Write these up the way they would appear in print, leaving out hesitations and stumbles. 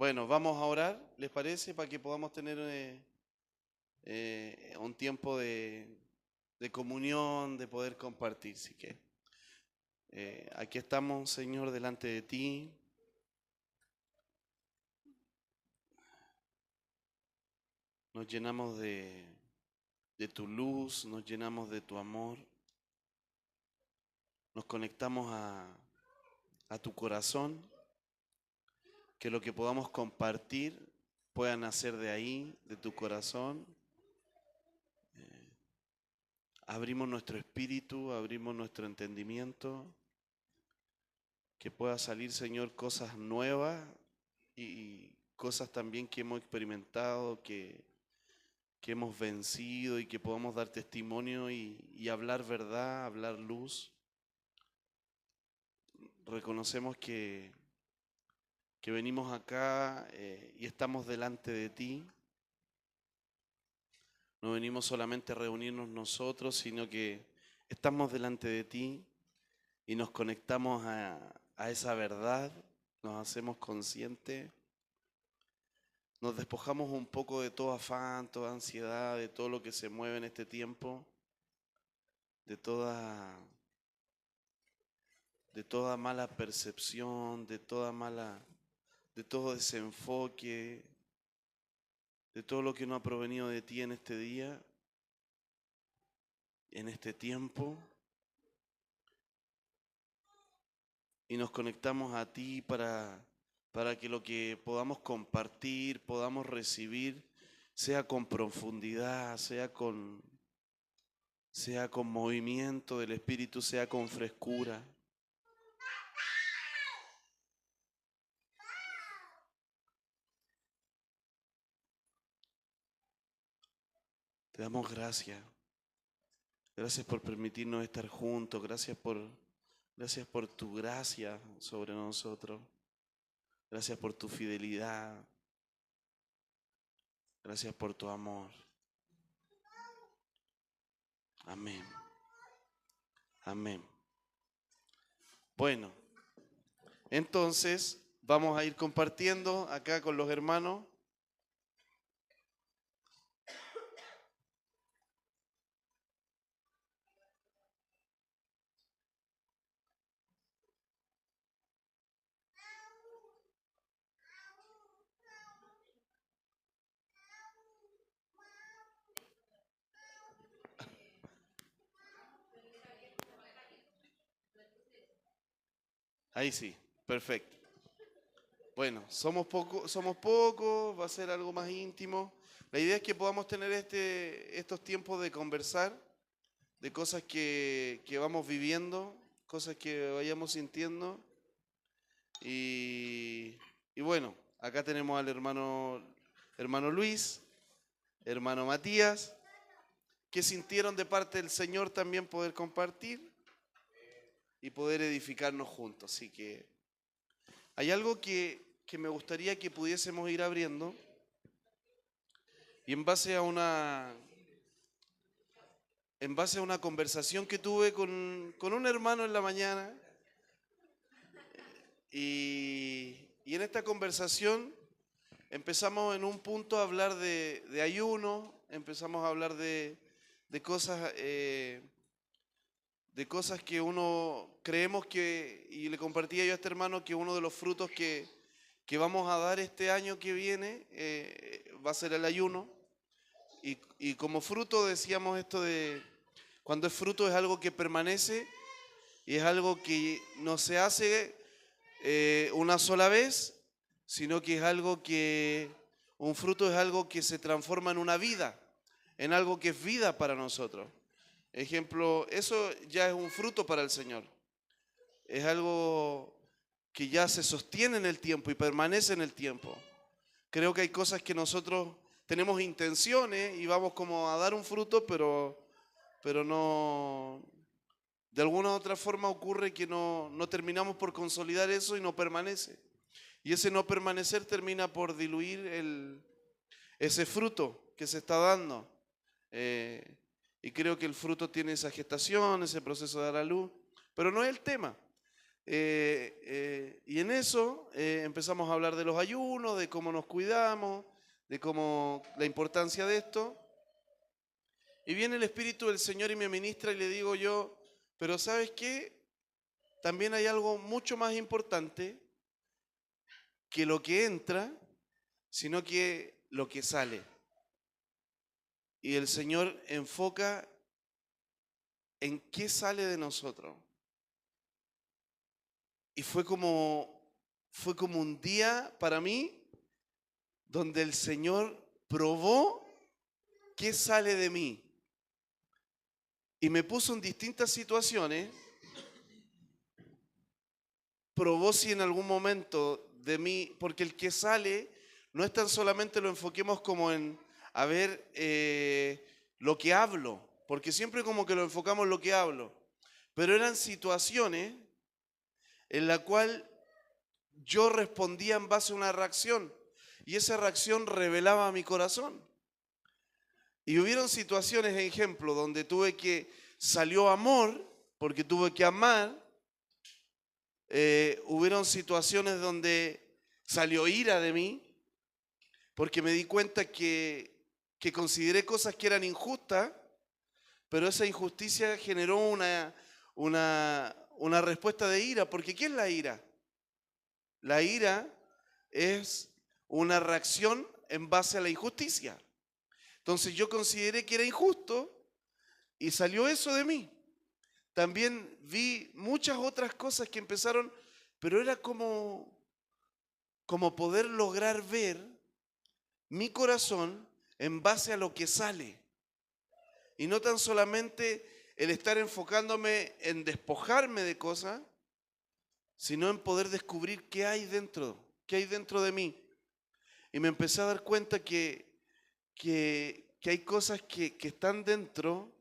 Bueno, vamos a orar, ¿les parece? Para que podamos tener un tiempo de comunión, de poder compartir. Así que aquí estamos, Señor, delante de ti. Nos llenamos de tu luz, nos llenamos de tu amor. Nos conectamos a tu corazón. Que lo que podamos compartir pueda nacer de ahí, de tu corazón. Abrimos nuestro espíritu, abrimos nuestro entendimiento. Que pueda salir, Señor, cosas nuevas y cosas también que hemos experimentado, que hemos vencido y que podamos dar testimonio y hablar verdad, hablar luz. Reconocemos que venimos acá y estamos delante de ti. No venimos solamente a reunirnos nosotros, sino que estamos delante de ti y nos conectamos a esa verdad, nos hacemos conscientes. Nos despojamos un poco de todo afán, toda ansiedad, de todo lo que se mueve en este tiempo, de toda mala percepción, de todo desenfoque, de todo lo que no ha provenido de ti en este día, en este tiempo. Y nos conectamos a ti para que lo que podamos compartir, podamos recibir, sea con profundidad, sea con movimiento del Espíritu, sea con frescura. Te damos gracias. Gracias por permitirnos estar juntos. Gracias por tu gracia sobre nosotros. Gracias por tu fidelidad. Gracias por tu amor. Amén. Amén. Bueno, entonces vamos a ir compartiendo acá con los hermanos. Ahí sí, perfecto. Bueno, somos pocos, va a ser algo más íntimo. La idea es que podamos tener estos tiempos de conversar, de cosas que vamos viviendo, cosas que vayamos sintiendo. Y, y bueno, acá tenemos al hermano Luis, hermano Matías, que sintieron de parte del Señor también poder compartir y poder edificarnos juntos. Así que hay algo que me gustaría que pudiésemos ir abriendo y en base a una conversación que tuve con un hermano en la mañana y en esta conversación empezamos en un punto a hablar de ayuno, empezamos a hablar de cosas que uno creemos y le compartía yo a este hermano que uno de los frutos que vamos a dar este año que viene va a ser el ayuno. Y como fruto decíamos esto de, cuando es fruto es algo que permanece y es algo que no se hace una sola vez, sino que un fruto es algo que se transforma en una vida, en algo que es vida para nosotros. Ejemplo, eso ya es un fruto para el Señor. Es algo que ya se sostiene en el tiempo y permanece en el tiempo. Creo que hay cosas que nosotros tenemos intenciones y vamos como a dar un fruto, pero no, de alguna u otra forma ocurre que no terminamos por consolidar eso y no permanece. Y ese no permanecer termina por diluir ese fruto que se está dando. Y creo que el fruto tiene esa gestación, ese proceso de dar a luz, pero no es el tema. Y en eso empezamos a hablar de los ayunos, de cómo nos cuidamos, de cómo la importancia de esto. Y viene el Espíritu del Señor y me ministra y le digo yo, pero ¿sabes qué? También hay algo mucho más importante que lo que entra, sino que lo que sale. Y el Señor enfoca en qué sale de nosotros. Y fue como un día para mí donde el Señor probó qué sale de mí. Y me puso en distintas situaciones. Probó si en algún momento de mí, porque el que sale no es tan solamente lo enfoquemos como en a ver lo que hablo, porque siempre como que lo enfocamos en lo que hablo, pero eran situaciones en la cual yo respondía en base a una reacción y esa reacción revelaba mi corazón. Y hubieron situaciones, ejemplo, donde salió amor, porque tuve que amar. Hubieron situaciones donde salió ira de mí, porque me di cuenta que consideré cosas que eran injustas, pero esa injusticia generó una respuesta de ira, porque ¿qué es la ira? La ira es una reacción en base a la injusticia. Entonces yo consideré que era injusto y salió eso de mí. También vi muchas otras cosas que empezaron, pero era como poder lograr ver mi corazón en base a lo que sale. Y no tan solamente el estar enfocándome en despojarme de cosas, sino en poder descubrir qué hay dentro de mí. Y me empecé a dar cuenta que hay cosas que están dentro,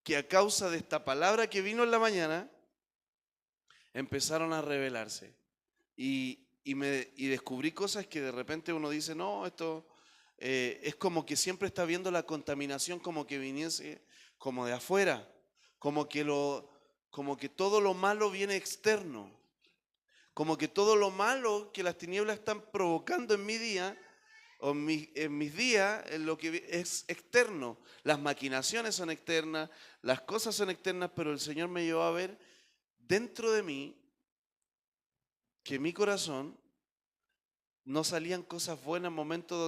que a causa de esta palabra que vino en la mañana, empezaron a revelarse. Y descubrí cosas que de repente uno dice, no, esto es como que siempre está viendo la contaminación como que viniese como de afuera, como que todo lo malo viene externo, como que todo lo malo que las tinieblas están provocando en mi día, o en mis días, en lo que es externo. Las maquinaciones son externas, las cosas son externas, pero el Señor me llevó a ver dentro de mí que mi corazón no salían cosas buenas, momentos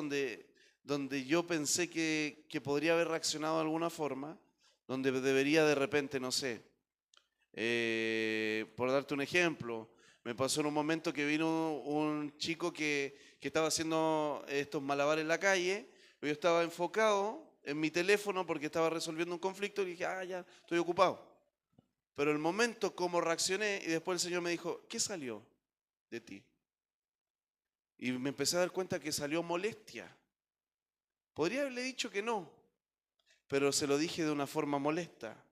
donde yo pensé que podría haber reaccionado de alguna forma, donde debería de repente, no sé, por darte un ejemplo, me pasó en un momento que vino un chico que estaba haciendo estos malabares en la calle, yo estaba enfocado en mi teléfono porque estaba resolviendo un conflicto y dije, ya, estoy ocupado. Pero el momento como reaccioné y después el Señor me dijo, ¿qué salió de ti? Y me empecé a dar cuenta que salió molestia. Podría haberle dicho que no, pero se lo dije de una forma molesta.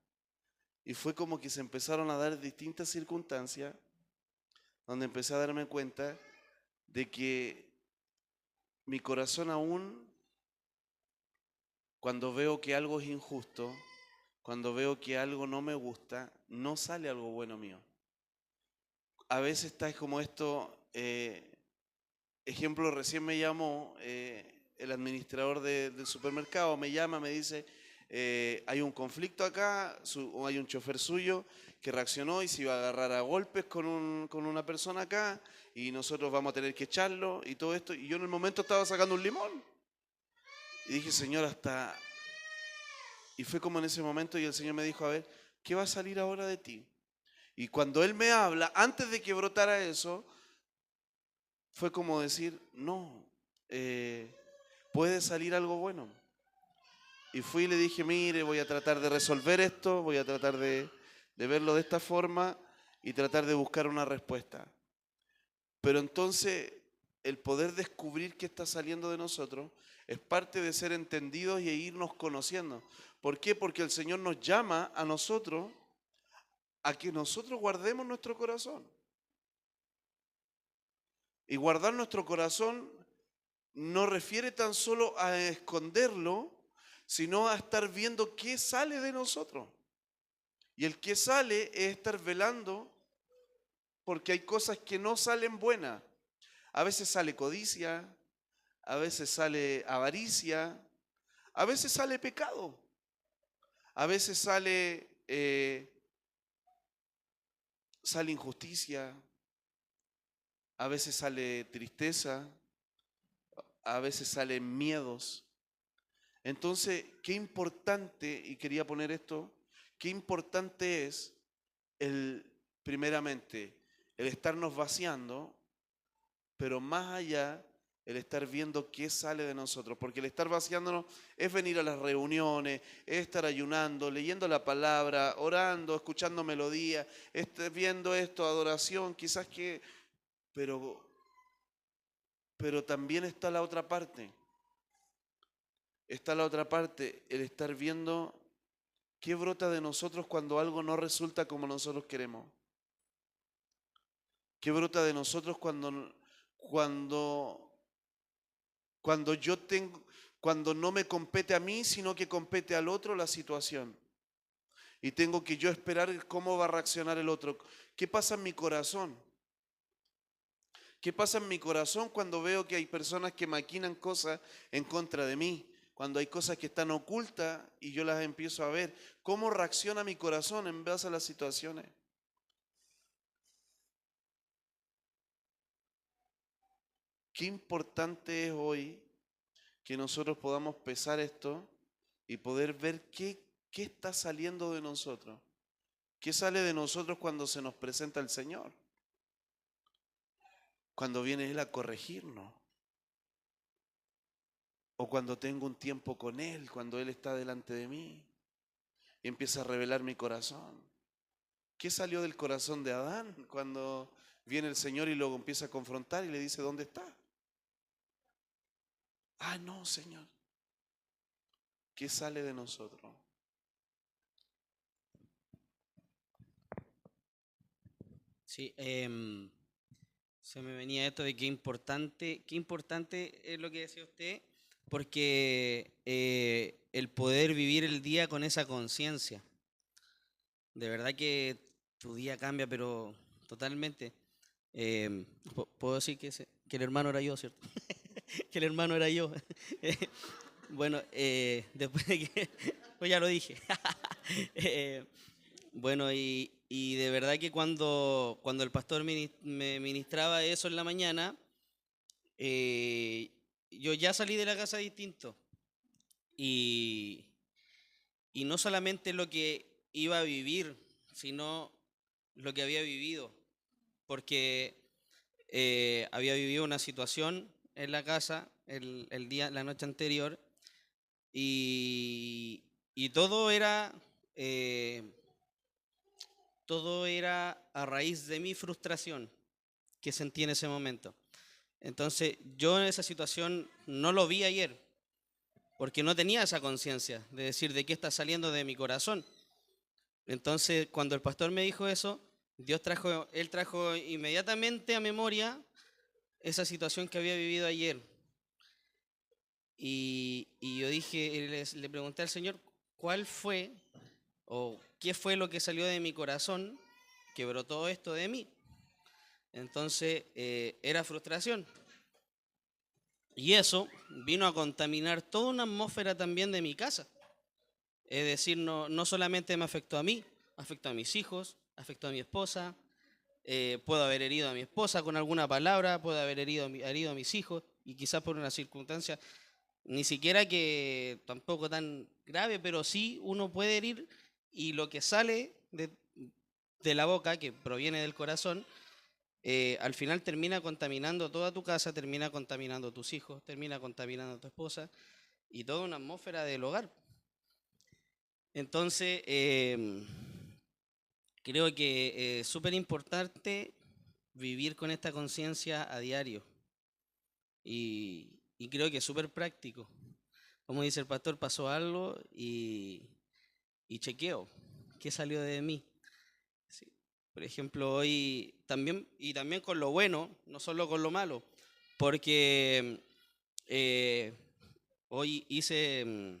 Y fue como que se empezaron a dar distintas circunstancias donde empecé a darme cuenta de que mi corazón aún, cuando veo que algo es injusto, cuando veo que algo no me gusta, no sale algo bueno mío. A veces está como esto, ejemplo, recién me llamó el administrador del supermercado, me llama, me dice, hay un conflicto acá, hay un chofer suyo que reaccionó y se iba a agarrar a golpes con una persona acá y nosotros vamos a tener que echarlo y todo esto. Y yo en el momento estaba sacando un limón. Y dije, Señor, Y fue como en ese momento y el Señor me dijo, a ver, ¿qué va a salir ahora de ti? Y cuando Él me habla, antes de que brotara eso, fue como decir, no, puede salir algo bueno. Y fui y le dije, mire, voy a tratar de resolver esto, voy a tratar de verlo de esta forma y tratar de buscar una respuesta. Pero entonces el poder descubrir qué está saliendo de nosotros es parte de ser entendidos y irnos conociendo. ¿Por qué? Porque el Señor nos llama a nosotros a que nosotros guardemos nuestro corazón. Y guardar nuestro corazón no refiere tan solo a esconderlo, sino a estar viendo qué sale de nosotros. Y el que sale es estar velando porque hay cosas que no salen buenas. A veces sale codicia, a veces sale avaricia, a veces sale pecado, a veces sale injusticia, a veces sale tristeza, a veces salen miedos. Entonces, qué importante, y quería poner esto, qué importante es primeramente, el estarnos vaciando, pero más allá, el estar viendo qué sale de nosotros. Porque el estar vaciándonos es venir a las reuniones, es estar ayunando, leyendo la palabra, orando, escuchando melodía, viendo esto, adoración, quizás que... Pero, pero también está la otra parte. Está la otra parte, el estar viendo qué brota de nosotros cuando algo no resulta como nosotros queremos. ¿Qué brota de nosotros cuando, cuando no me compete a mí, sino que compete al otro la situación? Y tengo que yo esperar cómo va a reaccionar el otro. ¿Qué pasa en mi corazón? ¿Qué pasa en mi corazón cuando veo que hay personas que maquinan cosas en contra de mí? Cuando hay cosas que están ocultas y yo las empiezo a ver. ¿Cómo reacciona mi corazón en base a las situaciones? Qué importante es hoy que nosotros podamos pesar esto y poder ver qué está saliendo de nosotros. ¿Qué sale de nosotros cuando se nos presenta el Señor? Cuando viene Él a corregirnos. O cuando tengo un tiempo con Él, cuando Él está delante de mí y empieza a revelar mi corazón. ¿Qué salió del corazón de Adán cuando viene el Señor y luego empieza a confrontar y le dice, ¿dónde está? Ah, no, Señor. ¿Qué sale de nosotros? Sí, se me venía esto de qué importante es lo que decía usted, porque el poder vivir el día con esa conciencia. De verdad que tu día cambia, pero totalmente. Puedo decir que el hermano era yo, ¿cierto? Que el hermano era yo. Bueno, después de que... Pues ya lo dije. Eh, bueno, y de verdad que cuando el pastor me ministraba eso en la mañana, yo ya salí de la casa distinto. Y, y no solamente lo que iba a vivir, sino lo que había vivido. Porque había vivido una situación en la casa la noche anterior, y eh, todo era a raíz de mi frustración que sentí en ese momento. Entonces, yo en esa situación no lo vi ayer, porque no tenía esa conciencia de decir de qué está saliendo de mi corazón. Entonces, cuando el pastor me dijo eso, él trajo inmediatamente a memoria esa situación que había vivido ayer. Y yo dije, le pregunté al Señor, ¿cuál fue o qué fue lo que salió de mi corazón que brotó esto de mí? Entonces, era frustración. Y eso vino a contaminar toda una atmósfera también de mi casa. Es decir, no solamente me afectó a mí, afectó a mis hijos, afectó a mi esposa, puedo haber herido a mi esposa con alguna palabra, puedo haber herido a mis hijos, y quizás por una circunstancia ni siquiera que tampoco tan grave, pero sí uno puede herir, y lo que sale de la boca, que proviene del corazón, al final termina contaminando toda tu casa, termina contaminando tus hijos, termina contaminando a tu esposa y toda una atmósfera del hogar. Entonces, creo que es súper importante vivir con esta conciencia a diario, y creo que es súper práctico. Como dice el pastor, pasó algo y chequeo qué salió de mí. Sí. Por ejemplo, hoy también, y también con lo bueno, no solo con lo malo, porque eh, hoy hice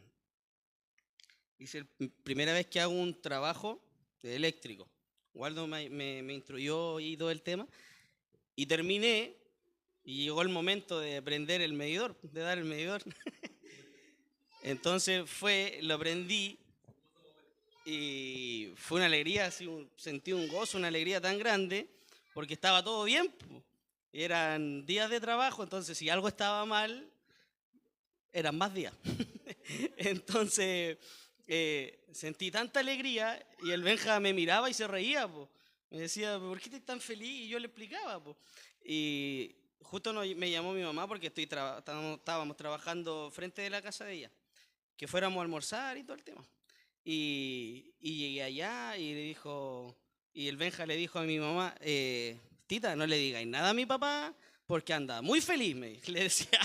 primera vez que hago un trabajo eléctrico, Waldo me instruyó y todo el tema. Y terminé, y llegó el momento de prender el medidor, de dar el medidor. Entonces lo aprendí y fue una alegría, así, sentí un gozo, una alegría tan grande, porque estaba todo bien, po. Eran días de trabajo, entonces si algo estaba mal, eran más días. Entonces sentí tanta alegría y el Benja me miraba y se reía, po. Me decía, ¿por qué estás tan feliz? Y yo le explicaba, po. Y justo me llamó mi mamá porque estábamos trabajando frente de la casa de ella, que fuéramos a almorzar y todo el tema. Y llegué allá y le dijo, y el Benja le dijo a mi mamá, tita, no le digáis nada a mi papá porque anda muy feliz, le decía.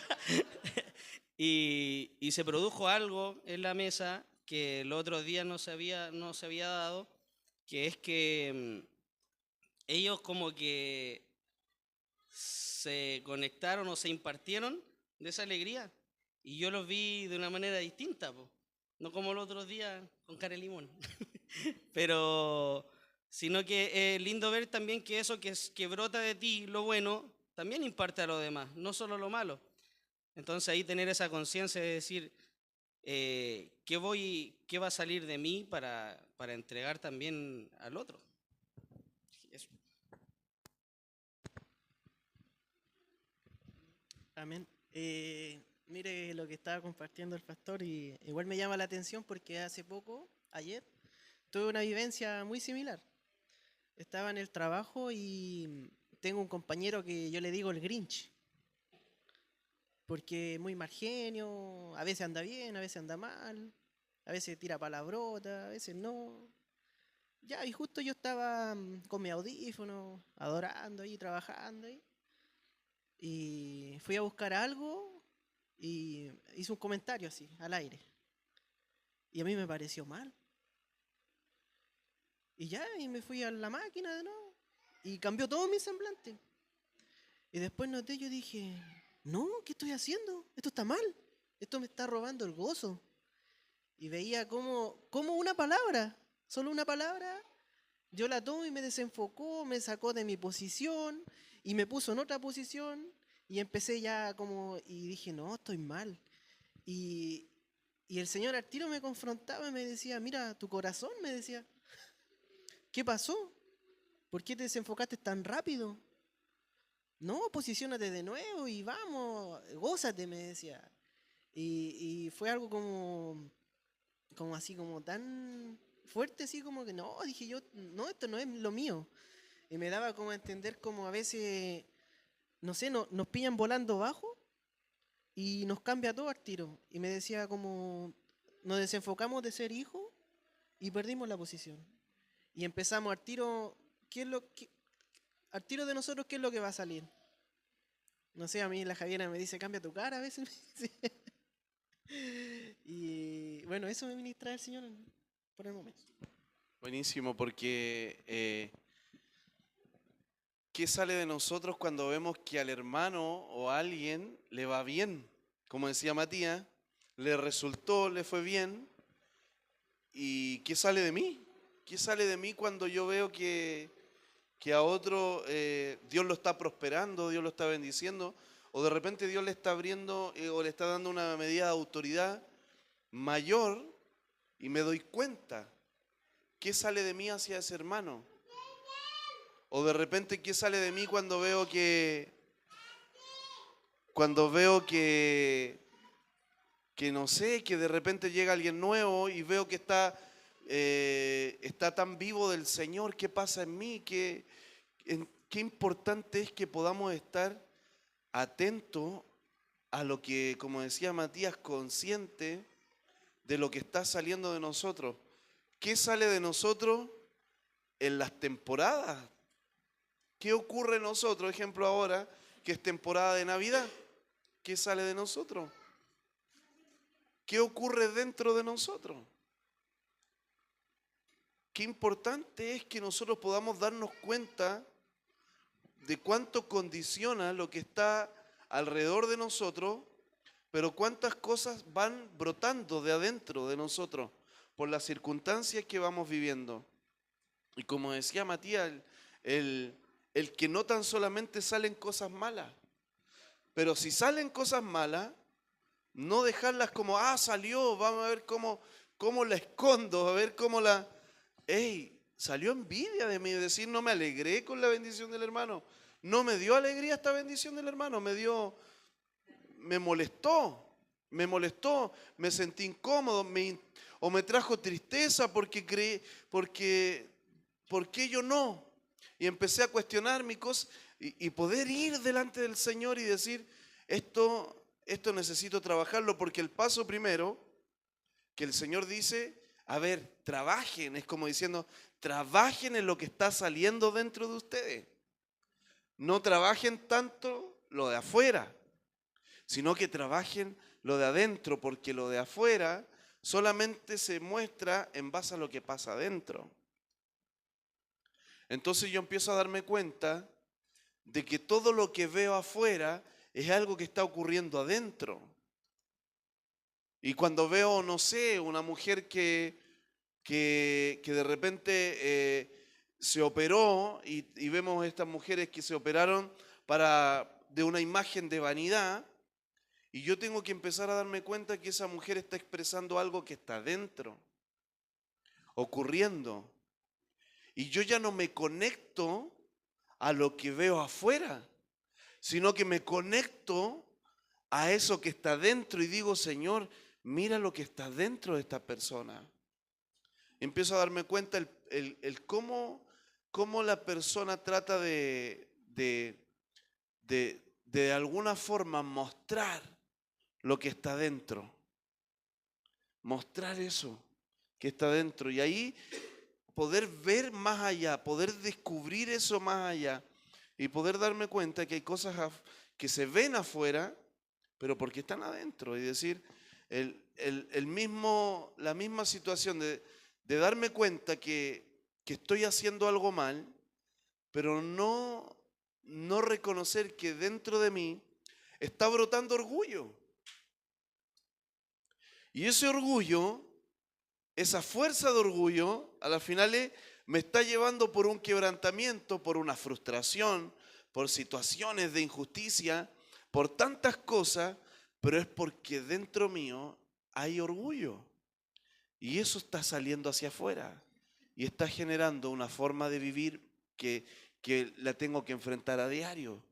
Y se produjo algo en la mesa que los otros días no se había dado, que es que ellos como que se conectaron o se impartieron de esa alegría y yo los vi de una manera distinta, po. No como los otros días con cara de limón, pero sino que es lindo ver también que eso que brota de ti, lo bueno, también imparte a los demás, no solo lo malo. Entonces ahí tener esa conciencia de decir, ¿qué va a salir de mí para entregar también al otro? Eso. Amén. Mire lo que estaba compartiendo el pastor y igual me llama la atención porque hace poco, ayer, tuve una vivencia muy similar. Estaba en el trabajo y tengo un compañero que yo le digo el Grinch, porque es muy mal genio, a veces anda bien, a veces anda mal, a veces tira palabrota, a veces no. Ya, y justo yo estaba con mi audífono, adorando ahí, trabajando ahí, y fui a buscar algo y hice un comentario así, al aire. Y a mí me pareció mal. Y ya, y me fui a la máquina de nuevo. Y cambió todo mi semblante. Y después noté, yo dije, no, ¿qué estoy haciendo? Esto está mal. Esto me está robando el gozo. Y veía como una palabra, solo una palabra, yo la tomo y me desenfocó, me sacó de mi posición y me puso en otra posición. Y empecé ya como, y dije, no, estoy mal. Y, y el Señor al tiro me confrontaba y me decía, mira, tu corazón, me decía, ¿qué pasó? ¿Por qué te desenfocaste tan rápido? No, posiciónate de nuevo y vamos, gózate, me decía. Y fue algo como así, como tan fuerte, así como que no, dije yo, no, esto no es lo mío. Y me daba como a entender como a veces, no sé, nos pillan volando bajo y nos cambia todo al tiro. Y me decía como, nos desenfocamos de ser hijos y perdimos la posición. Y empezamos al tiro, al tiro de nosotros, ¿qué es lo que va a salir? No sé, a mí la Javiera me dice, cambia tu cara a veces. Me dice. Y bueno, eso me ministra el Señor por el momento. Buenísimo, porque ¿qué sale de nosotros cuando vemos que al hermano o a alguien le va bien? Como decía Matías, le resultó, le fue bien. ¿Y qué sale de mí? ¿Qué sale de mí cuando yo veo que a otro Dios lo está prosperando, Dios lo está bendiciendo, o de repente Dios le está abriendo o le está dando una medida de autoridad mayor y me doy cuenta? ¿Qué sale de mí hacia ese hermano? O de repente, ¿qué sale de mí cuando veo que no sé, que de repente llega alguien nuevo y veo que está tan vivo del Señor? ¿Qué pasa en mí? Qué importante es que podamos estar atentos a lo que, como decía Matías, consciente de lo que está saliendo de nosotros. ¿Qué sale de nosotros en las temporadas? ¿Qué ocurre en nosotros? Ejemplo ahora, que es temporada de Navidad. ¿Qué sale de nosotros? ¿Qué ocurre dentro de nosotros? Qué importante es que nosotros podamos darnos cuenta de cuánto condiciona lo que está alrededor de nosotros, pero cuántas cosas van brotando de adentro de nosotros por las circunstancias que vamos viviendo. Y como decía Matías, el que no tan solamente salen cosas malas, pero si salen cosas malas, no dejarlas como, salió, vamos a ver cómo la escondo, a ver cómo la... ¡Ey! Salió envidia de mí, es decir, no me alegré con la bendición del hermano. No me dio alegría esta bendición del hermano, me molestó, me sentí incómodo, o me trajo tristeza porque creí, ¿por qué yo no? Y empecé a cuestionar mi cosa y poder ir delante del Señor y decir, esto necesito trabajarlo, porque el paso primero que el Señor dice, a ver, trabajen, es como diciendo, trabajen en lo que está saliendo dentro de ustedes. No trabajen tanto lo de afuera, sino que trabajen lo de adentro, porque lo de afuera solamente se muestra en base a lo que pasa adentro. Entonces yo empiezo a darme cuenta de que todo lo que veo afuera es algo que está ocurriendo adentro. Y cuando veo, no sé, una mujer que de repente se operó y vemos estas mujeres que se operaron de una imagen de vanidad, y yo tengo que empezar a darme cuenta que esa mujer está expresando algo que está dentro, ocurriendo. Y yo ya no me conecto a lo que veo afuera, sino que me conecto a eso que está dentro y digo, Señor, mira lo que está dentro de esta persona. Empiezo a darme cuenta el cómo la persona trata de alguna forma mostrar lo que está dentro. Mostrar eso que está dentro. Y ahí poder ver más allá, poder descubrir eso más allá y poder darme cuenta que hay cosas que se ven afuera, pero porque están adentro. Y decir, la misma situación de darme cuenta que estoy haciendo algo mal, pero no reconocer que dentro de mí está brotando orgullo. Y ese orgullo, esa fuerza de orgullo, a las finales me está llevando por un quebrantamiento, por una frustración, por situaciones de injusticia, por tantas cosas, pero es porque dentro mío hay orgullo. Y eso está saliendo hacia afuera y está generando una forma de vivir que la tengo que enfrentar a diario.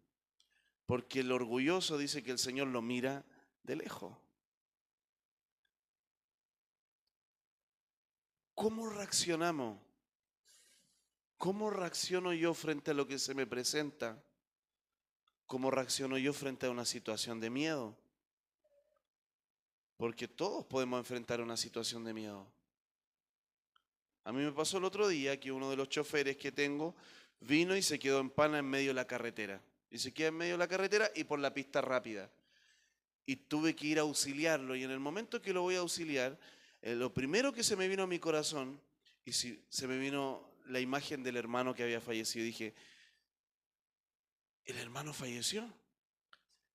Porque el orgulloso dice que el Señor lo mira de lejos. ¿Cómo reaccionamos? ¿Cómo reacciono yo frente a lo que se me presenta? ¿Cómo reacciono yo frente a una situación de miedo? Porque todos podemos enfrentar una situación de miedo. A mí me pasó el otro día que uno de los choferes que tengo vino y se quedó en pana en medio de la carretera. Y se queda en medio de la carretera y por la pista rápida. Y tuve que ir a auxiliarlo. Y en el momento que lo voy a auxiliar, lo primero que se me vino a mi corazón, y se me vino la imagen del hermano que había fallecido. Dije, el hermano falleció.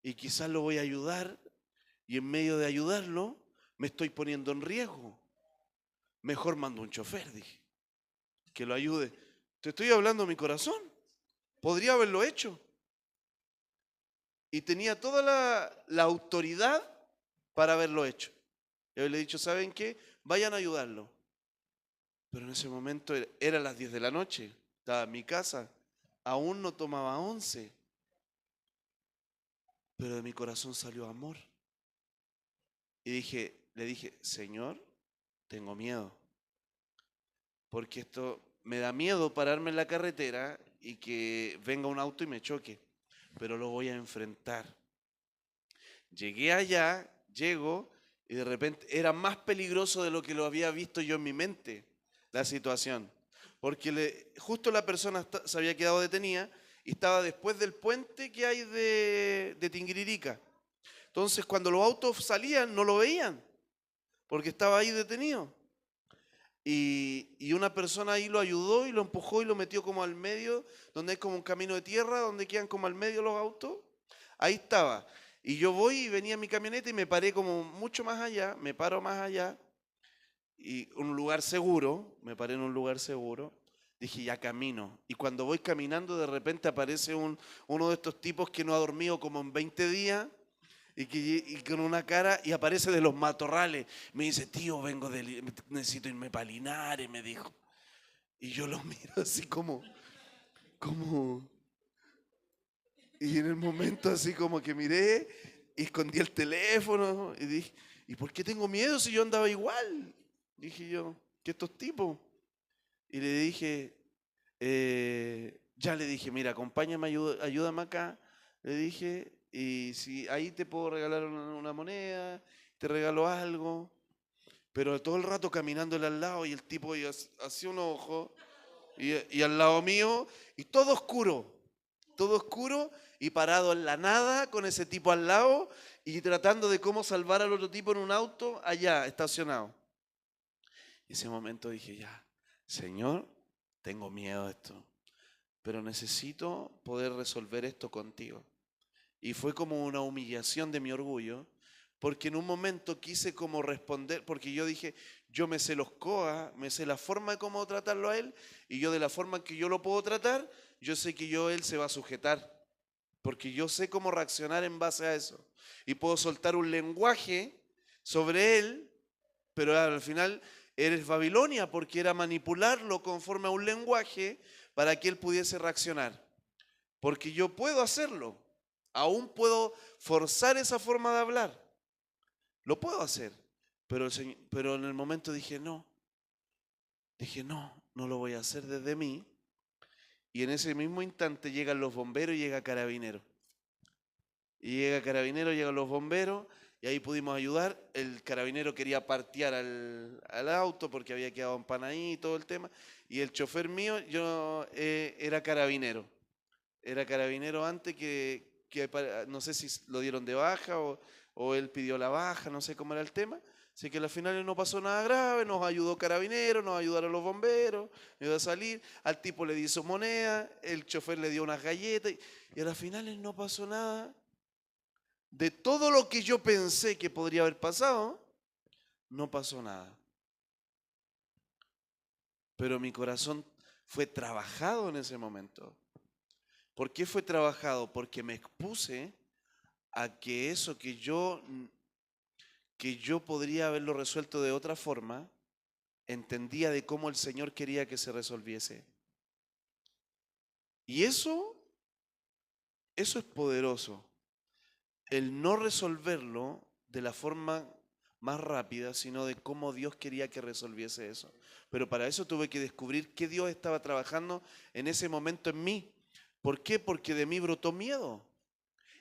Y quizás lo voy a ayudar. Y en medio de ayudarlo, me estoy poniendo en riesgo. Mejor mando un chofer, dije, que lo ayude. Te estoy hablando de mi corazón. Podría haberlo hecho. Y tenía toda la autoridad para haberlo hecho. Yo le he dicho, ¿saben qué? Vayan a ayudarlo. Pero en ese momento era las 10 de la noche. Estaba en mi casa. Aún no tomaba 11. Pero de mi corazón salió amor. Y le dije, Señor, tengo miedo. Porque esto me da miedo pararme en la carretera y que venga un auto y me choque. Pero lo voy a enfrentar. Llegué allá, llego y de repente era más peligroso de lo que lo había visto yo en mi mente, la situación. Porque justo la persona se había quedado detenida y estaba después del puente que hay de Tinguiririca. Entonces cuando los autos salían no lo veían, porque estaba ahí detenido. Y una persona ahí lo ayudó y lo empujó y lo metió como al medio, donde hay como un camino de tierra, donde quedan como al medio los autos. Ahí estaba. Y yo voy y venía mi camioneta y me paré como mucho más allá, me paro más allá, y un lugar seguro, me paré en un lugar seguro. Dije, ya camino. Y cuando voy caminando, de repente aparece uno de estos tipos que no ha dormido como en 20 días y con una cara, y aparece de los matorrales. Me dice, tío, necesito irme para Linares, me dijo. Y yo lo miro así como, y en el momento así como que miré y escondí el teléfono y dije, ¿y por qué tengo miedo si yo andaba igual? Dije yo, ¿qué estos tipos? Y le dije, ya le dije, mira, acompáñame, ayúdame acá. Le dije, y si ahí te puedo regalar una moneda, te regalo algo. Pero todo el rato caminándole al lado y el tipo hacía un ojo y al lado mío y todo oscuro y parado en la nada con ese tipo al lado y tratando de cómo salvar al otro tipo en un auto allá, estacionado. Y ese momento dije, ya, Señor, tengo miedo de esto, pero necesito poder resolver esto contigo. Y fue como una humillación de mi orgullo, porque en un momento quise como responder, porque yo dije, yo me sé los COA, me sé la forma de cómo tratarlo a él, y yo de la forma en que yo lo puedo tratar, yo sé que él se va a sujetar, porque yo sé cómo reaccionar en base a eso. Y puedo soltar un lenguaje sobre él, pero al final eres Babilonia, porque era manipularlo conforme a un lenguaje para que él pudiese reaccionar. Porque yo puedo hacerlo, aún puedo forzar esa forma de hablar, lo puedo hacer, pero en el momento dije no, no lo voy a hacer desde mí. Y en ese mismo instante llegan los bomberos y llega Carabinero. Y llega Carabinero, llegan los bomberos y ahí pudimos ayudar. El carabinero quería partear al auto porque había quedado empanadito y todo el tema. Y el chofer mío, yo era carabinero. Era carabinero antes no sé si lo dieron de baja o él pidió la baja, no sé cómo era el tema. Así que al final no pasó nada grave, nos ayudó Carabineros, nos ayudaron los bomberos, me ayudó a salir, al tipo le dio su moneda, el chofer le dio unas galletas y a las finales no pasó nada. De todo lo que yo pensé que podría haber pasado, no pasó nada. Pero mi corazón fue trabajado en ese momento. ¿Por qué fue trabajado? Porque me expuse a que eso que yo podría haberlo resuelto de otra forma, entendía de cómo el Señor quería que se resolviese. Y eso es poderoso. El no resolverlo de la forma más rápida, sino de cómo Dios quería que resolviese eso. Pero para eso tuve que descubrir qué Dios estaba trabajando en ese momento en mí. ¿Por qué? Porque de mí brotó miedo.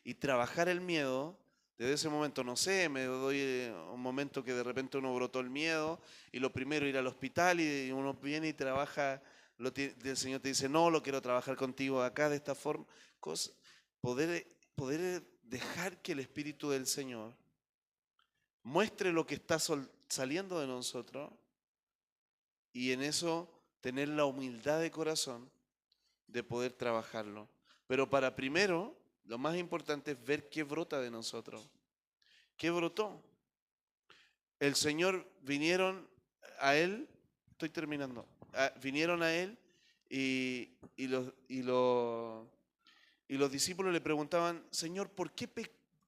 Y trabajar el miedo, desde ese momento, no sé, me doy un momento que de repente uno brotó el miedo y lo primero ir al hospital y uno viene y trabaja, el Señor te dice, no, lo quiero trabajar contigo acá de esta forma. Poder dejar que el Espíritu del Señor muestre lo que está saliendo de nosotros y en eso tener la humildad de corazón de poder trabajarlo. Pero para primero, lo más importante es ver qué brota de nosotros. ¿Qué brotó? El Señor vinieron a Él, estoy terminando, vinieron a Él y los discípulos le preguntaban, Señor, ¿por qué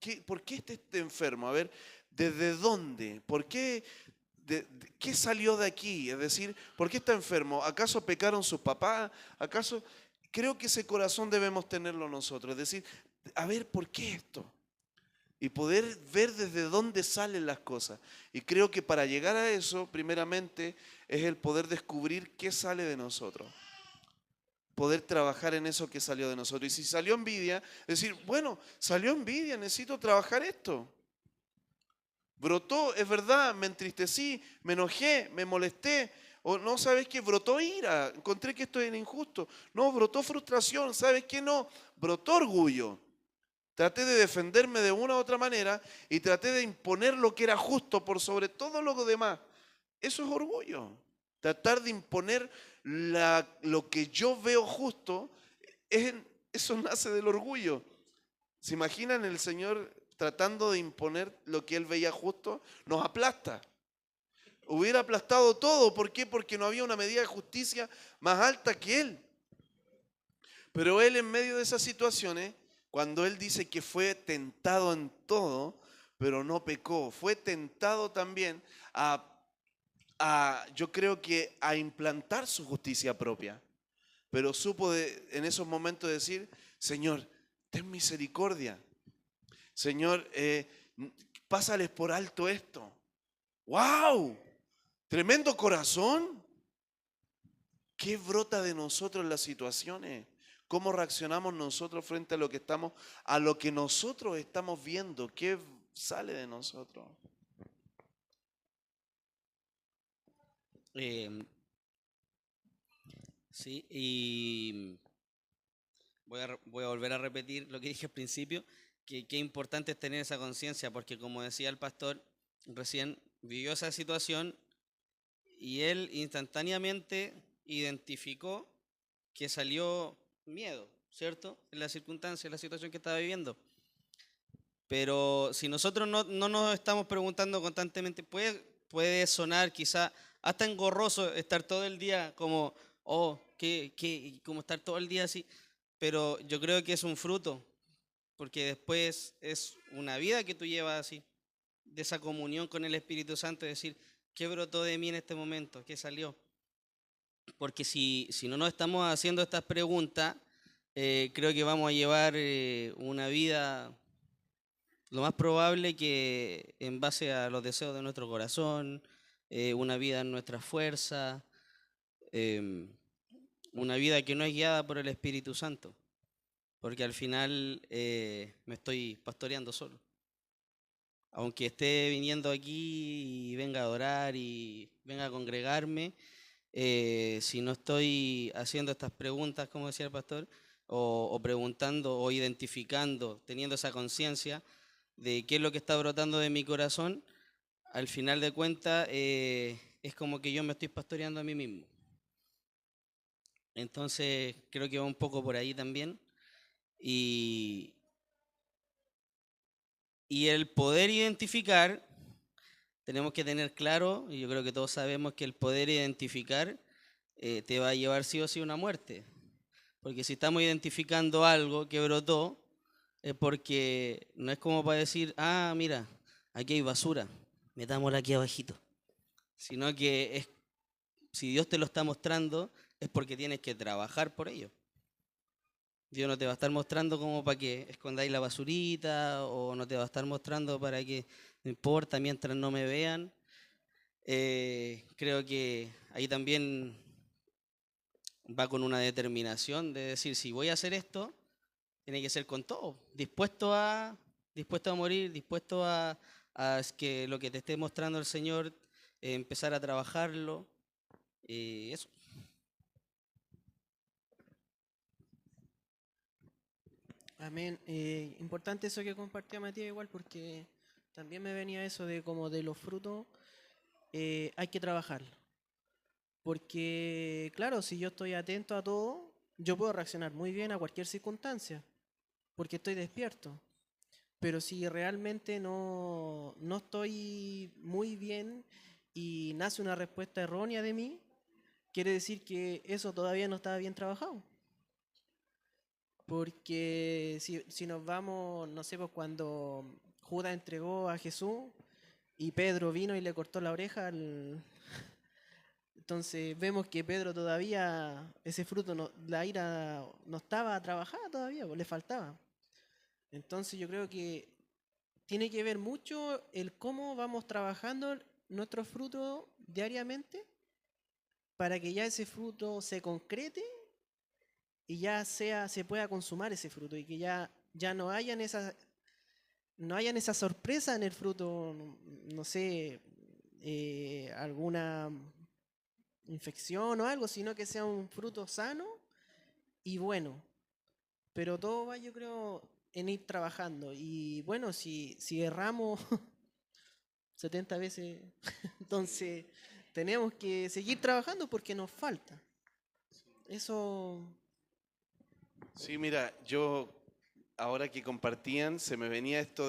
este enfermo? A ver, ¿desde dónde? ¿Por qué? ¿Qué salió de aquí? Es decir, ¿por qué está enfermo? ¿Acaso pecaron sus papás? ¿Acaso? Creo que ese corazón debemos tenerlo nosotros. Es decir, a ver, ¿por qué esto? Y poder ver desde dónde salen las cosas. Y creo que para llegar a eso, primeramente, es el poder descubrir qué sale de nosotros. Poder trabajar en eso que salió de nosotros. Y si salió envidia, decir, bueno, salió envidia, necesito trabajar esto. Brotó, es verdad, me entristecí, me enojé, me molesté. O no, ¿sabes qué? Brotó ira, encontré que esto era injusto. No, brotó frustración, ¿sabes qué? No, brotó orgullo. Traté de defenderme de una u otra manera y traté de imponer lo que era justo por sobre todo lo demás. Eso es orgullo. Tratar de imponer lo que yo veo justo, eso nace del orgullo. ¿Se imaginan el Señor tratando de imponer lo que Él veía justo? Nos aplasta. hubiera aplastado todo. ¿Por qué? Porque no había una medida de justicia más alta que él. Pero él en medio de esas situaciones, cuando él dice que fue tentado en todo, pero no pecó, fue tentado también yo creo que a implantar su justicia propia. Pero supo en esos momentos decir, Señor, ten misericordia. Señor, pásales por alto esto. ¡Wow! Tremendo corazón. ¿Qué brota de nosotros en las situaciones? ¿Cómo reaccionamos nosotros frente a lo que nosotros estamos viendo? ¿Qué sale de nosotros? Eh, sí, y voy a volver a repetir lo que dije al principio, que qué importante es tener esa conciencia, porque como decía el pastor, recién vivió esa situación y él instantáneamente identificó que salió miedo, ¿cierto? En la circunstancia, en la situación que estaba viviendo. Pero si nosotros no nos estamos preguntando constantemente, puede sonar quizá hasta engorroso estar todo el día como, oh, como estar todo el día así, pero yo creo que es un fruto, porque después es una vida que tú llevas así, de esa comunión con el Espíritu Santo, es decir, ¿qué brotó de mí en este momento? ¿Qué salió? Porque si no nos estamos haciendo estas preguntas, creo que vamos a llevar una vida lo más probable que en base a los deseos de nuestro corazón, una vida en nuestra fuerza, em, una vida que no es guiada por el Espíritu Santo, porque al final me estoy pastoreando solo. Aunque esté viniendo aquí y venga a adorar y venga a congregarme, si no estoy haciendo estas preguntas, como decía el pastor, o preguntando o identificando, teniendo esa conciencia de qué es lo que está brotando de mi corazón, al final de cuentas es como que yo me estoy pastoreando a mí mismo. Entonces creo que va un poco por ahí también. Y, y el poder identificar, tenemos que tener claro, y yo creo que todos sabemos que el poder identificar te va a llevar sí o sí a una muerte. Porque si estamos identificando algo que brotó, es porque no es como para decir, ah, mira, aquí hay basura, metámosla aquí abajito. Sino que si Dios te lo está mostrando, es porque tienes que trabajar por ello. Dios no te va a estar mostrando como para que escondáis la basurita, o no te va a estar mostrando para que no importa mientras no me vean. Creo que ahí también va con una determinación de decir, si voy a hacer esto, tiene que ser con todo, dispuesto a morir, dispuesto a que lo que te esté mostrando el Señor, empezar a trabajarlo, eso. Amén. Importante eso que compartía Matías igual, porque también me venía eso de como de los frutos, hay que trabajar. Porque, claro, si yo estoy atento a todo, yo puedo reaccionar muy bien a cualquier circunstancia, porque estoy despierto. Pero si realmente no estoy muy bien y nace una respuesta errónea de mí, quiere decir que eso todavía no estaba bien trabajado. Porque si nos vamos, no sé, pues cuando Judas entregó a Jesús y Pedro vino y le cortó la oreja, entonces vemos que Pedro todavía, ese fruto, la ira no estaba trabajada todavía, pues le faltaba. Entonces yo creo que tiene que ver mucho el cómo vamos trabajando nuestro fruto diariamente para que ya ese fruto se concrete y ya se pueda consumar ese fruto y que ya no hayan esa sorpresa en el fruto, no sé, alguna infección o algo, sino que sea un fruto sano y bueno. Pero todo va, yo creo, en ir trabajando. Y bueno, si erramos 70 veces, entonces tenemos que seguir trabajando porque nos falta. Eso, Sí, mira, ahora que compartían, se me venía esto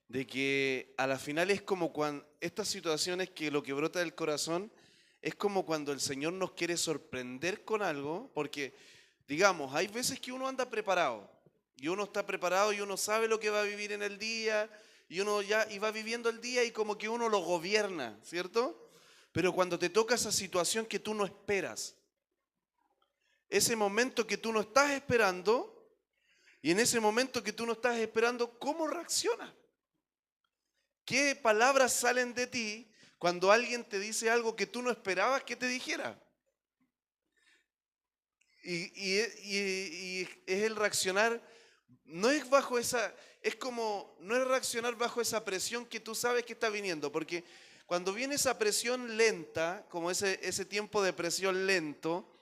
de que a la final es como cuando estas situaciones que lo que brota del corazón es como cuando el Señor nos quiere sorprender con algo, porque digamos, hay veces que uno anda preparado y uno está preparado y uno sabe lo que va a vivir en el día y uno ya y va viviendo el día y como que uno lo gobierna, ¿cierto? Pero cuando te toca esa situación que tú no esperas, ese momento que tú no estás esperando, y en ese momento que tú no estás esperando, ¿cómo reaccionas? ¿Qué palabras salen de ti cuando alguien te dice algo que tú no esperabas que te dijera? Y es el reaccionar, no es bajo esa, es como, no es reaccionar bajo esa presión que tú sabes que está viniendo, porque cuando viene esa presión lenta, como ese tiempo de presión lento,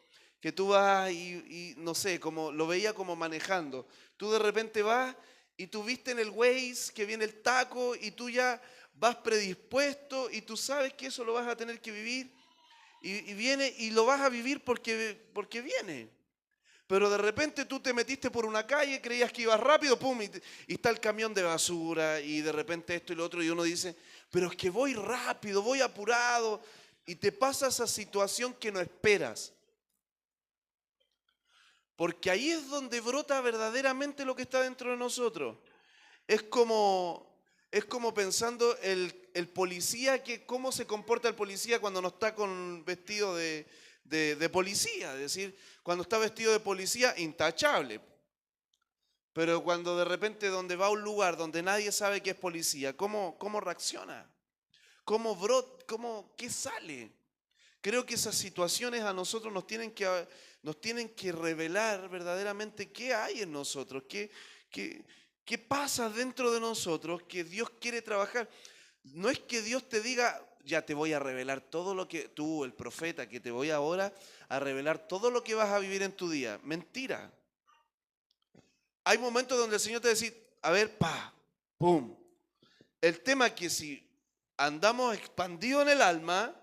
que tú vas y no sé, como lo veía como manejando, tú de repente vas y tú viste en el Waze que viene el taco y tú ya vas predispuesto y tú sabes que eso lo vas a tener que vivir y viene y lo vas a vivir porque viene. Pero de repente tú te metiste por una calle, creías que ibas rápido, pum, y está el camión de basura, y de repente esto y lo otro, y uno dice, pero es que voy rápido, voy apurado, y te pasa esa situación que no esperas. Porque ahí es donde brota verdaderamente lo que está dentro de nosotros. Es como, es como pensando el policía, que cómo se comporta el policía cuando no está con vestido de policía. Es decir, cuando está vestido de policía, intachable. Pero cuando de repente donde va a un lugar donde nadie sabe que es policía, ¿cómo reacciona? ¿Cómo brota? ¿Qué sale? Creo que esas situaciones a nosotros nos tienen que revelar verdaderamente qué hay en nosotros, qué pasa dentro de nosotros que Dios quiere trabajar. No es que Dios te diga, ya te voy a revelar todo lo que tú, el profeta, que te voy ahora a revelar todo lo que vas a vivir en tu día. Mentira. Hay momentos donde el Señor te dice, a ver, pum. El tema es que si andamos expandidos en el alma,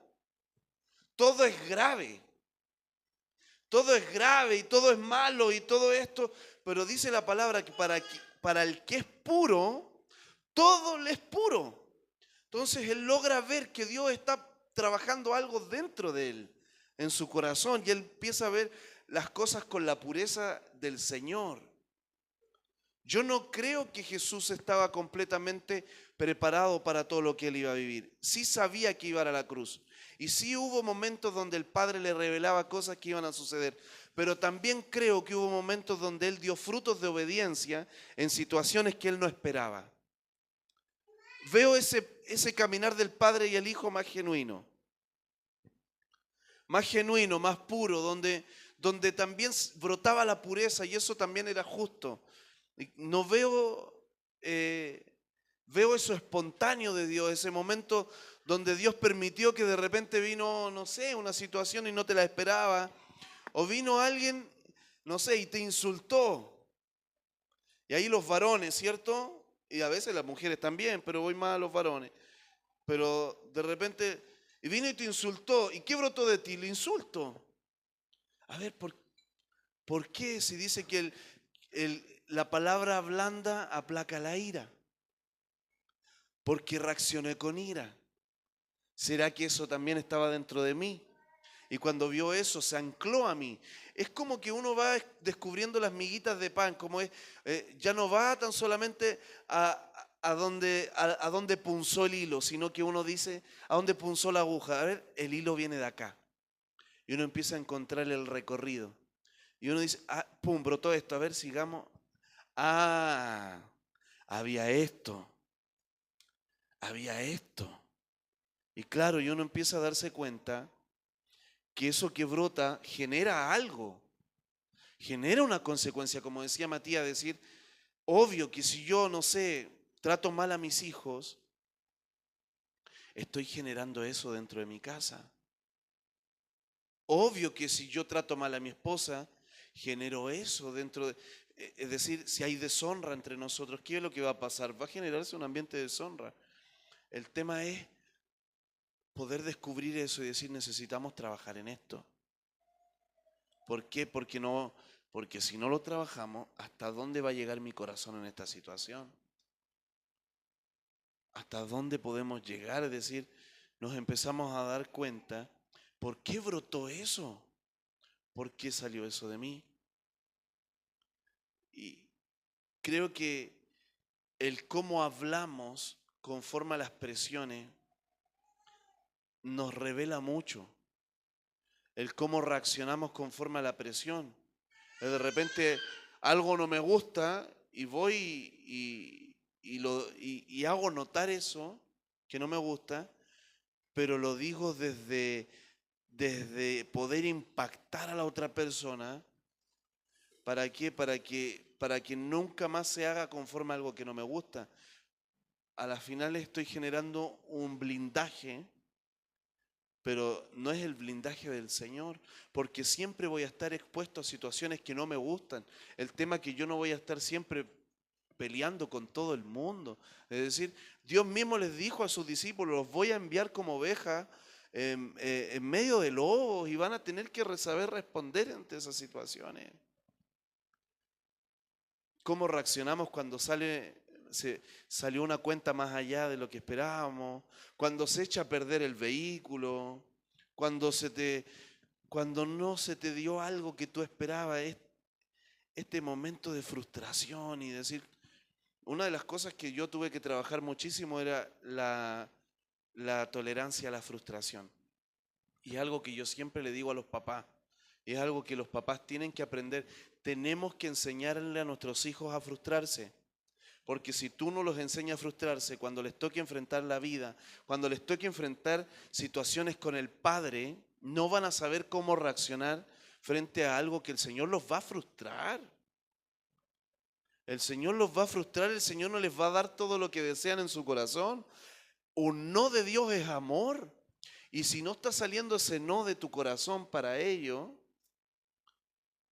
todo es grave. Todo es grave y todo es malo y todo esto, pero dice la palabra que para el que es puro, todo le es puro. Entonces él logra ver que Dios está trabajando algo dentro de él, en su corazón, y él empieza a ver las cosas con la pureza del Señor. Yo no creo que Jesús estaba completamente preparado para todo lo que él iba a vivir. Sí sabía que iba a la cruz. Y sí hubo momentos donde el Padre le revelaba cosas que iban a suceder. Pero también creo que hubo momentos donde él dio frutos de obediencia en situaciones que él no esperaba. Veo ese caminar del Padre y el Hijo más genuino, más puro, donde también brotaba la pureza y eso también era justo. No veo eso espontáneo de Dios, ese momento donde Dios permitió que de repente vino, no sé, una situación y no te la esperaba, o vino alguien, no sé, y te insultó. Y ahí los varones, ¿cierto? Y a veces las mujeres también, pero voy más a los varones. Pero de repente, y vino y te insultó. ¿Y qué brotó de ti? El insulto. A ver, ¿por qué? Si dice que la palabra blanda aplaca la ira. Porque reaccioné con ira. ¿Será que eso también estaba dentro de mí? Y cuando vio eso, se ancló a mí. Es como que uno va descubriendo las miguitas de pan, como es, ya no va tan solamente a donde punzó el hilo, sino que uno dice, a dónde punzó la aguja. A ver, el hilo viene de acá. Y uno empieza a encontrar el recorrido. Y uno dice, pum, brotó esto, a ver, sigamos. Ah, había esto. Había esto. Y claro, y uno empieza a darse cuenta que eso que brota genera algo, genera una consecuencia, como decía Matías, decir, obvio que si yo, no sé, trato mal a mis hijos, estoy generando eso dentro de mi casa. Obvio que si yo trato mal a mi esposa, genero eso dentro de... Es decir, si hay deshonra entre nosotros, ¿qué es lo que va a pasar? Va a generarse un ambiente de deshonra. El tema es poder descubrir eso y decir, necesitamos trabajar en esto. ¿Por qué? Porque si no lo trabajamos, ¿hasta dónde va a llegar mi corazón en esta situación? hasta dónde podemos llegar, es decir, nos empezamos a dar cuenta, ¿por qué brotó eso? ¿Por qué salió eso de mí? Y creo que el cómo hablamos conforme a las presiones nos revela mucho. El cómo reaccionamos conforme a la presión. De repente algo no me gusta y voy y hago notar eso que no me gusta, pero lo digo desde poder impactar a la otra persona. ¿Para qué? Para que nunca más se haga conforme a algo que no me gusta. A la final estoy generando un blindaje, pero no es el blindaje del Señor, porque siempre voy a estar expuesto a situaciones que no me gustan. El tema es que yo no voy a estar siempre peleando con todo el mundo. Es decir, Dios mismo les dijo a sus discípulos, los voy a enviar como ovejas en medio de lobos y van a tener que saber responder ante esas situaciones. ¿Cómo reaccionamos cuando salió una cuenta más allá de lo que esperábamos? Cuando se echa a perder el vehículo, cuando no se te dio algo que tú esperabas, este momento de frustración y decir, una de las cosas que yo tuve que trabajar muchísimo era la tolerancia a la frustración. Y es algo que yo siempre le digo a los papás, es algo que los papás tienen que aprender. Tenemos que enseñarle a nuestros hijos a frustrarse. Porque si tú no los enseñas a frustrarse, cuando les toque enfrentar la vida, cuando les toque enfrentar situaciones con el Padre, no van a saber cómo reaccionar frente a algo que el Señor los va a frustrar. El Señor los va a frustrar, el Señor no les va a dar todo lo que desean en su corazón. Un no de Dios es amor. Y si no está saliendo ese no de tu corazón para ello,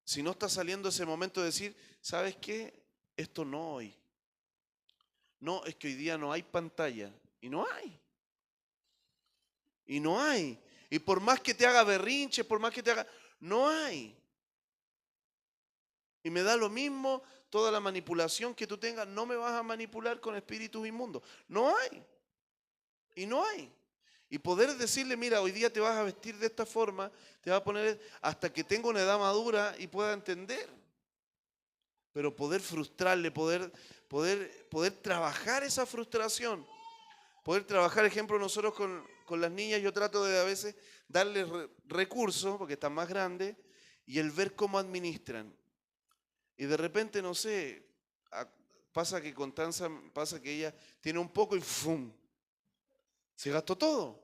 si no está saliendo ese momento de decir, ¿sabes qué? Esto no hoy. No, es que hoy día no hay pantalla. Y no hay. Y no hay. Y por más que te haga berrinche, por más que te haga... No hay. Y me da lo mismo toda la manipulación que tú tengas. No me vas a manipular con espíritus inmundos. No hay. Y no hay. Y poder decirle, mira, hoy día te vas a vestir de esta forma, te vas a poner hasta que tenga una edad madura y pueda entender. Pero poder frustrarle, poder trabajar esa frustración. Poder trabajar, ejemplo, nosotros con las niñas, yo trato de a veces darles recursos, porque están más grandes, y el ver cómo administran. Y de repente, no sé, pasa que Constanza, pasa que ella tiene un poco y ¡fum! Se gastó todo.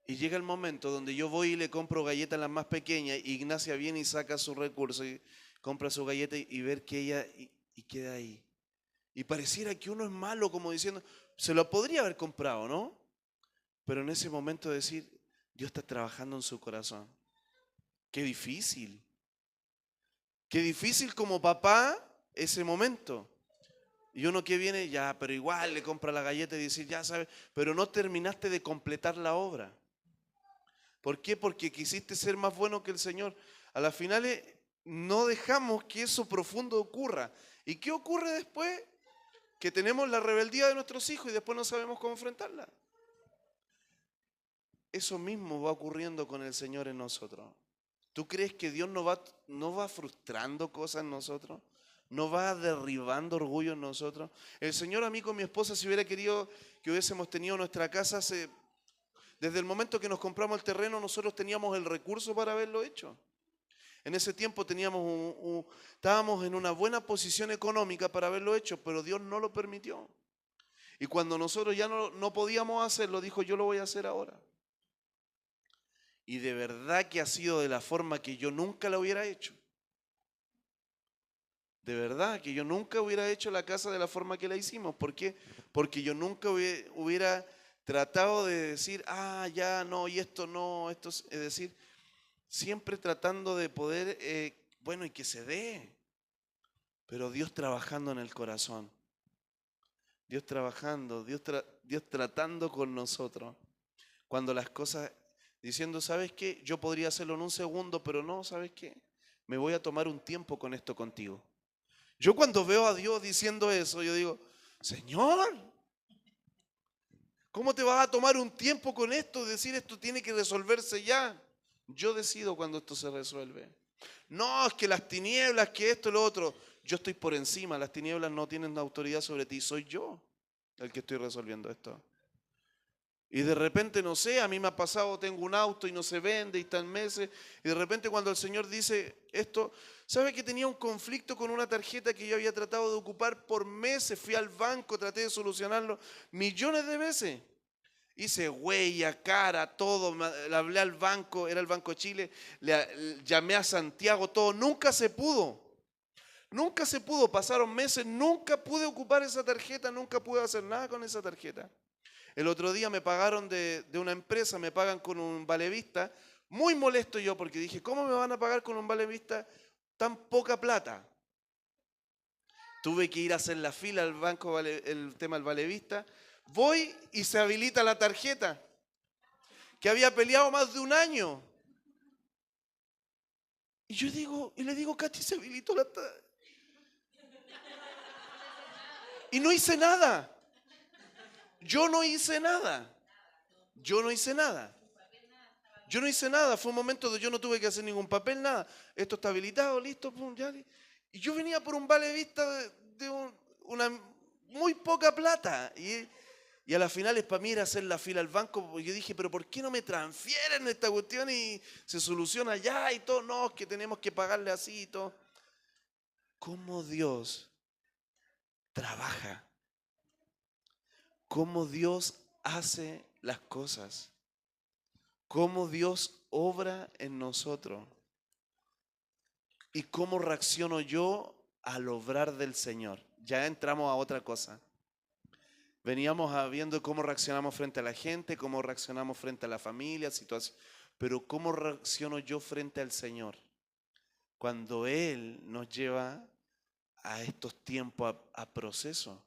Y llega el momento donde yo voy y le compro galletas las más pequeñas, y Ignacia viene y saca su recurso y compra su galleta y ver que ella y queda ahí. Y pareciera que uno es malo, como diciendo, se lo podría haber comprado, ¿no? Pero en ese momento decir, Dios está trabajando en su corazón. Qué difícil. Qué difícil como papá ese momento. Y uno que viene, ya, pero igual le compra la galleta y decir, ya sabes, pero no terminaste de completar la obra. ¿Por qué? Porque quisiste ser más bueno que el Señor. A las finales no dejamos que eso profundo ocurra. ¿Y qué ocurre después? Que tenemos la rebeldía de nuestros hijos y después no sabemos cómo enfrentarla. Eso mismo va ocurriendo con el Señor en nosotros. ¿Tú crees que Dios no va frustrando cosas en nosotros? ¿No va derribando orgullo en nosotros? El Señor a mí con mi esposa, si hubiera querido que hubiésemos tenido nuestra casa, desde el momento que nos compramos el terreno, nosotros teníamos el recurso para haberlo hecho. En ese tiempo estábamos en una buena posición económica para haberlo hecho, pero Dios no lo permitió. Y cuando nosotros ya no podíamos hacerlo, dijo, yo lo voy a hacer ahora. Y de verdad que ha sido de la forma que yo nunca la hubiera hecho. De verdad que yo nunca hubiera hecho la casa de la forma que la hicimos. ¿Por qué? Porque yo nunca hubiera tratado de decir, ya no, y esto no, es decir, siempre tratando de poder, y que se dé. Pero Dios trabajando en el corazón. Dios trabajando, Dios tratando con nosotros. Cuando las cosas, diciendo, ¿sabes qué? Yo podría hacerlo en un segundo, pero no, ¿sabes qué? Me voy a tomar un tiempo con esto contigo. Yo cuando veo a Dios diciendo eso, yo digo, Señor, ¿cómo te vas a tomar un tiempo con esto? Decir esto tiene que resolverse ya. Yo decido cuando esto se resuelve. No, es que las tinieblas, que esto y lo otro. Yo estoy por encima, las tinieblas no tienen autoridad sobre ti, soy yo el que estoy resolviendo esto. Y de repente, no sé, a mí me ha pasado, tengo un auto y no se vende y están meses. Y de repente cuando el Señor dice esto, ¿sabe que tenía un conflicto con una tarjeta que yo había tratado de ocupar por meses? Fui al banco, traté de solucionarlo millones de veces. Hice huella, cara, todo, le hablé al banco, era el Banco Chile, llamé a Santiago, todo, nunca se pudo. Nunca se pudo, pasaron meses, nunca pude ocupar esa tarjeta, nunca pude hacer nada con esa tarjeta. El otro día me pagaron de una empresa, me pagan con un valevista, muy molesto yo porque dije, ¿cómo me van a pagar con un valevista tan poca plata? Tuve que ir a hacer la fila al banco, el tema del valevista. Voy y se habilita la tarjeta, que había peleado más de un año. Y yo digo, y le digo, Katy, se habilitó la tarjeta. Y no hice nada. Yo no hice nada. Yo no hice nada. Yo no hice nada. Fue un momento donde yo no tuve que hacer ningún papel, nada. Esto está habilitado, listo, pum, ya. Y yo venía por un valevista de una muy poca plata. Y a la final es para mí ir a hacer la fila al banco. Porque yo dije, pero ¿por qué no me transfieren esta cuestión y se soluciona ya y todo? No, es que tenemos que pagarle así y todo. ¿Cómo Dios trabaja? ¿Cómo Dios hace las cosas? ¿Cómo Dios obra en nosotros? ¿Y cómo reacciono yo al obrar del Señor? Ya entramos a otra cosa. Veníamos viendo cómo reaccionamos frente a la gente, cómo reaccionamos frente a la familia, situación. Pero ¿cómo reacciono yo frente al Señor? Cuando Él nos lleva a estos tiempos a proceso.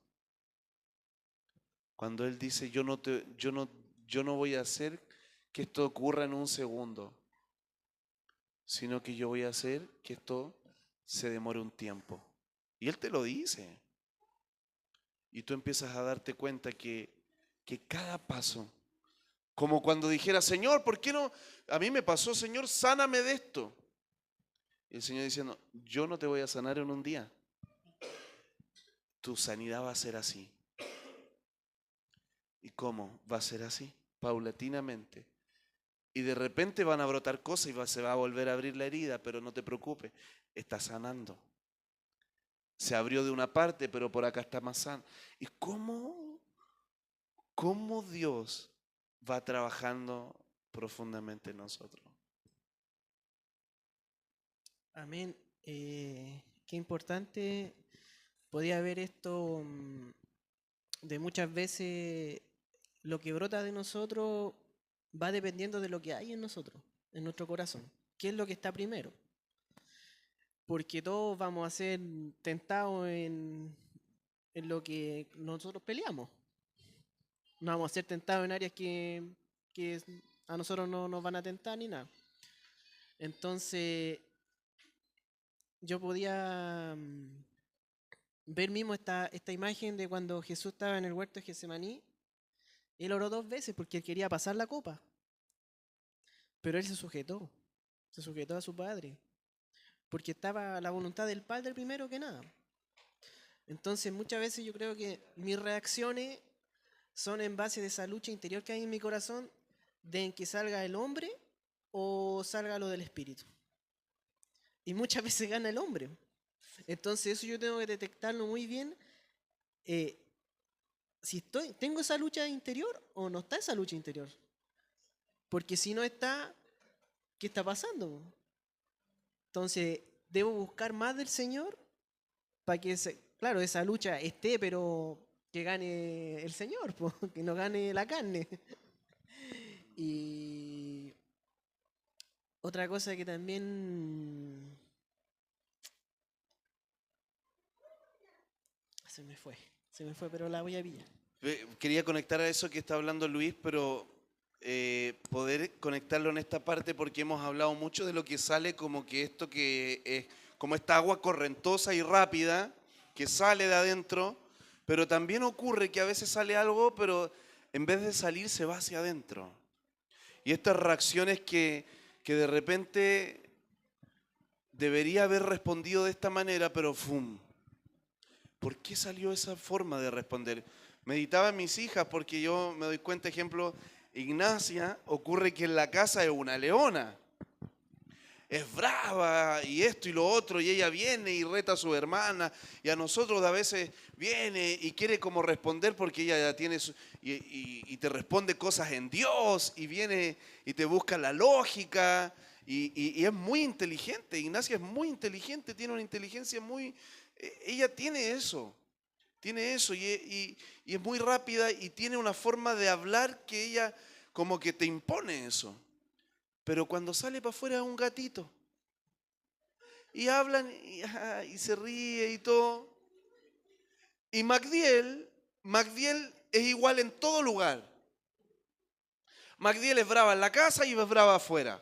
Cuando Él dice, yo no voy a hacer que esto ocurra en un segundo, sino que yo voy a hacer que esto se demore un tiempo. Y Él te lo dice. Y tú empiezas a darte cuenta que cada paso, como cuando dijera, Señor, ¿por qué no? A mí me pasó, Señor, sáname de esto. Y el Señor diciendo, yo no te voy a sanar en un día. Tu sanidad va a ser así. ¿Y cómo? Va a ser así, paulatinamente. Y de repente van a brotar cosas y se va a volver a abrir la herida, pero no te preocupes, está sanando. Se abrió de una parte, pero por acá está más sano. ¿Y cómo Dios va trabajando profundamente en nosotros? Amén. Qué importante podía ver esto de muchas veces lo que brota de nosotros va dependiendo de lo que hay en nosotros, en nuestro corazón. ¿Qué es lo que está primero? Porque todos vamos a ser tentados en lo que nosotros peleamos. No vamos a ser tentados en áreas que a nosotros no nos van a tentar ni nada. Entonces, yo podía ver mismo esta imagen de cuando Jesús estaba en el huerto de Getsemaní. Él oró 2 veces porque él quería pasar la copa. Pero él se sujetó a su Padre. Porque estaba la voluntad del Padre primero que nada. Entonces muchas veces yo creo que mis reacciones son en base de esa lucha interior que hay en mi corazón, de en que salga el hombre o salga lo del espíritu. Y muchas veces gana el hombre. Entonces eso yo tengo que detectarlo muy bien. Si tengo esa lucha interior o no está esa lucha interior. Porque si no está, ¿qué está pasando? Entonces, debo buscar más del Señor para que, claro, esa lucha esté, pero que gane el Señor, que no gane la carne. Y otra cosa que también se me fue, pero la voy a pillar. Quería conectar a eso que está hablando Luis, pero poder conectarlo en esta parte porque hemos hablado mucho de lo que sale como que esto que es como esta agua correntosa y rápida que sale de adentro, Pero también ocurre que a veces sale algo, pero en vez de salir se va hacia adentro. Y estas reacciones que de repente debería haber respondido de esta manera, pero ¡fum! ¿Por qué salió esa forma de responder? Meditaba en mis hijas porque yo me doy cuenta, ejemplo, Ignacia, ocurre que en la casa es una leona. Es brava y esto y lo otro, y ella viene y reta a su hermana, y a nosotros a veces viene y quiere como responder porque ella ya tiene y te responde cosas en Dios, y viene y te busca la lógica, y es muy inteligente. Ignacia es muy inteligente, tiene una inteligencia muy... Ella tiene eso y es muy rápida y tiene una forma de hablar que ella como que te impone eso. Pero cuando sale para afuera es un gatito. Y hablan y se ríe y todo. Y Magdiel es igual en todo lugar. Magdiel es brava en la casa y es brava afuera.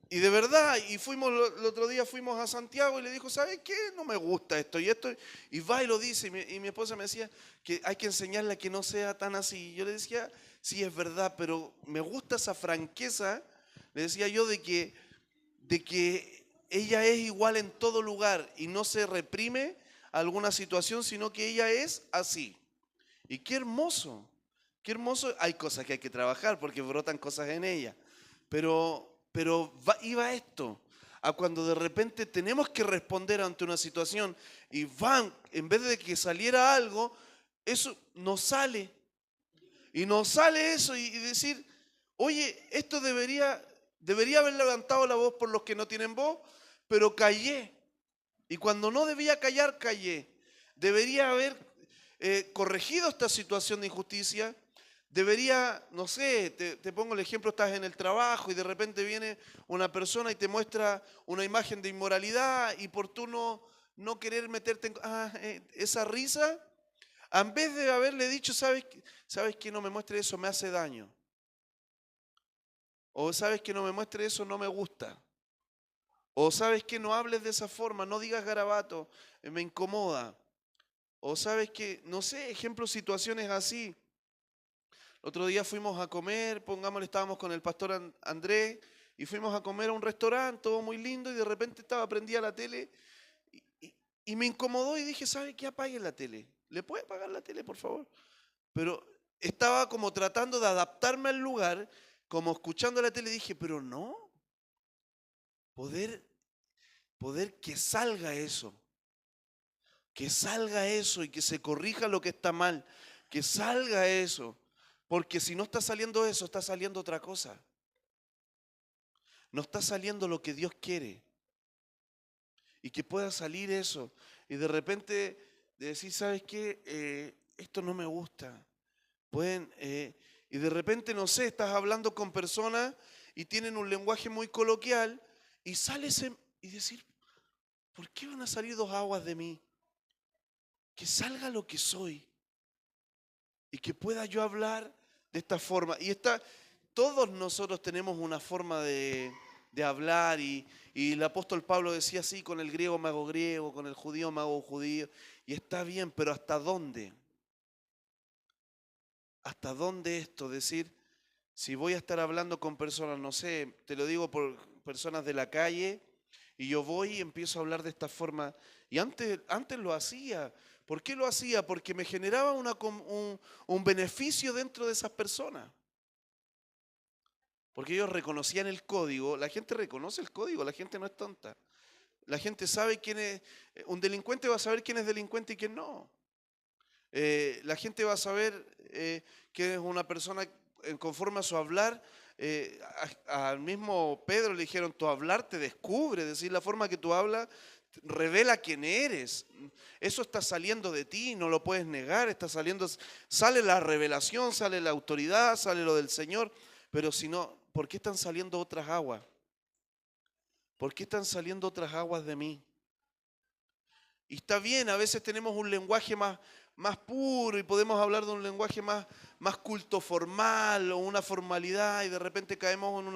Y de verdad, y fuimos el otro día fuimos a Santiago y le dijo, ¿sabes qué? No me gusta esto y esto. Y va y lo dice. Y mi esposa me decía que hay que enseñarle a que no sea tan así. Y yo le decía, sí, es verdad, pero me gusta esa franqueza, le decía yo, de que ella es igual en todo lugar y no se reprime alguna situación, sino que ella es así. Y qué hermoso, qué hermoso. Hay cosas que hay que trabajar porque brotan cosas en ella. Pero iba esto, a cuando de repente tenemos que responder ante una situación y en vez de que saliera algo, eso nos sale. Y nos sale eso y decir, oye, esto debería haber levantado la voz por los que no tienen voz, pero callé. Y cuando no debía callar, callé. Debería haber corregido esta situación de injusticia. Debería, no sé, te pongo el ejemplo, estás en el trabajo y de repente viene una persona y te muestra una imagen de inmoralidad y por tú no querer meterte en esa risa, en vez de haberle dicho, ¿sabes que no me muestre eso? Me hace daño. O sabes que no me muestre eso, no me gusta. O sabes que no hables de esa forma, no digas garabato, me incomoda. O sabes que, no sé, ejemplos, situaciones así. Otro día fuimos a comer, pongámosle, estábamos con el pastor Andrés y fuimos a comer a un restaurante, todo muy lindo, y de repente estaba prendida la tele y me incomodó y dije, ¿sabe qué? Apague la tele. ¿Le puede apagar la tele, por favor? Pero estaba como tratando de adaptarme al lugar, como escuchando la tele, dije, pero no, poder que salga eso y que se corrija lo que está mal, que salga eso. Porque si no está saliendo eso, está saliendo otra cosa. No está saliendo lo que Dios quiere. Y que pueda salir eso. Y de repente decir, ¿sabes qué? Esto no me gusta. Y de repente, no sé, estás hablando con personas y tienen un lenguaje muy coloquial y sales y decir, ¿por qué van a salir dos aguas de mí? Que salga lo que soy. Y que pueda yo hablar de esta forma. Todos nosotros tenemos una forma de hablar y el apóstol Pablo decía así, con el griego me hago griego, con el judío me hago judío. Y está bien, pero ¿hasta dónde? ¿Hasta dónde esto? Decir, si voy a estar hablando con personas, no sé, te lo digo por personas de la calle, y yo voy y empiezo a hablar de esta forma. Y antes lo hacía. ¿Por qué lo hacía? Porque me generaba un beneficio dentro de esas personas. Porque ellos reconocían el código. La gente reconoce el código, la gente no es tonta. La gente sabe quién es. Un delincuente va a saber quién es delincuente y quién no. La gente va a saber quién es una persona conforme a su hablar. Al mismo Pedro le dijeron, tu hablar te descubre, es decir, la forma que tú hablas revela quién eres. Eso está saliendo de ti, no lo puedes negar, sale la revelación, sale la autoridad, sale lo del Señor, pero si no, ¿por qué están saliendo otras aguas? ¿Por qué están saliendo otras aguas de mí? Y está bien, a veces tenemos un lenguaje más puro y podemos hablar de un lenguaje más culto formal o una formalidad y de repente caemos en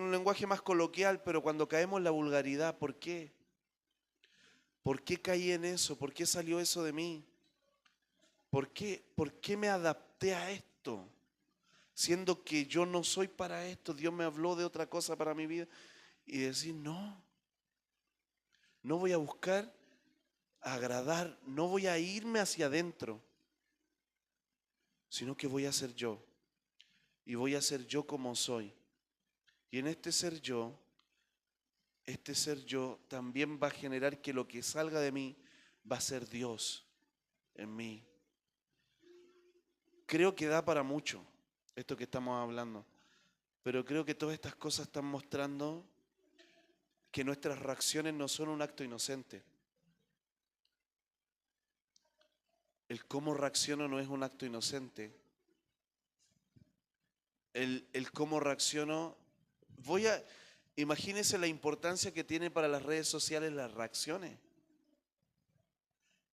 un lenguaje más coloquial, pero cuando caemos en la vulgaridad, ¿por qué? ¿Por qué caí en eso? ¿Por qué salió eso de mí? ¿Por qué me adapté a esto? Siendo que yo no soy para esto, Dios me habló de otra cosa para mi vida. Y decir, no voy a buscar agradar, no voy a irme hacia adentro, sino que voy a ser yo. Y voy a ser yo como soy. Y en este ser yo también va a generar que lo que salga de mí va a ser Dios en mí. Creo que da para mucho esto que estamos hablando, pero creo que todas estas cosas están mostrando que nuestras reacciones no son un acto inocente. El cómo reacciono no es un acto inocente. El cómo reacciono, imagínense la importancia que tiene para las redes sociales las reacciones.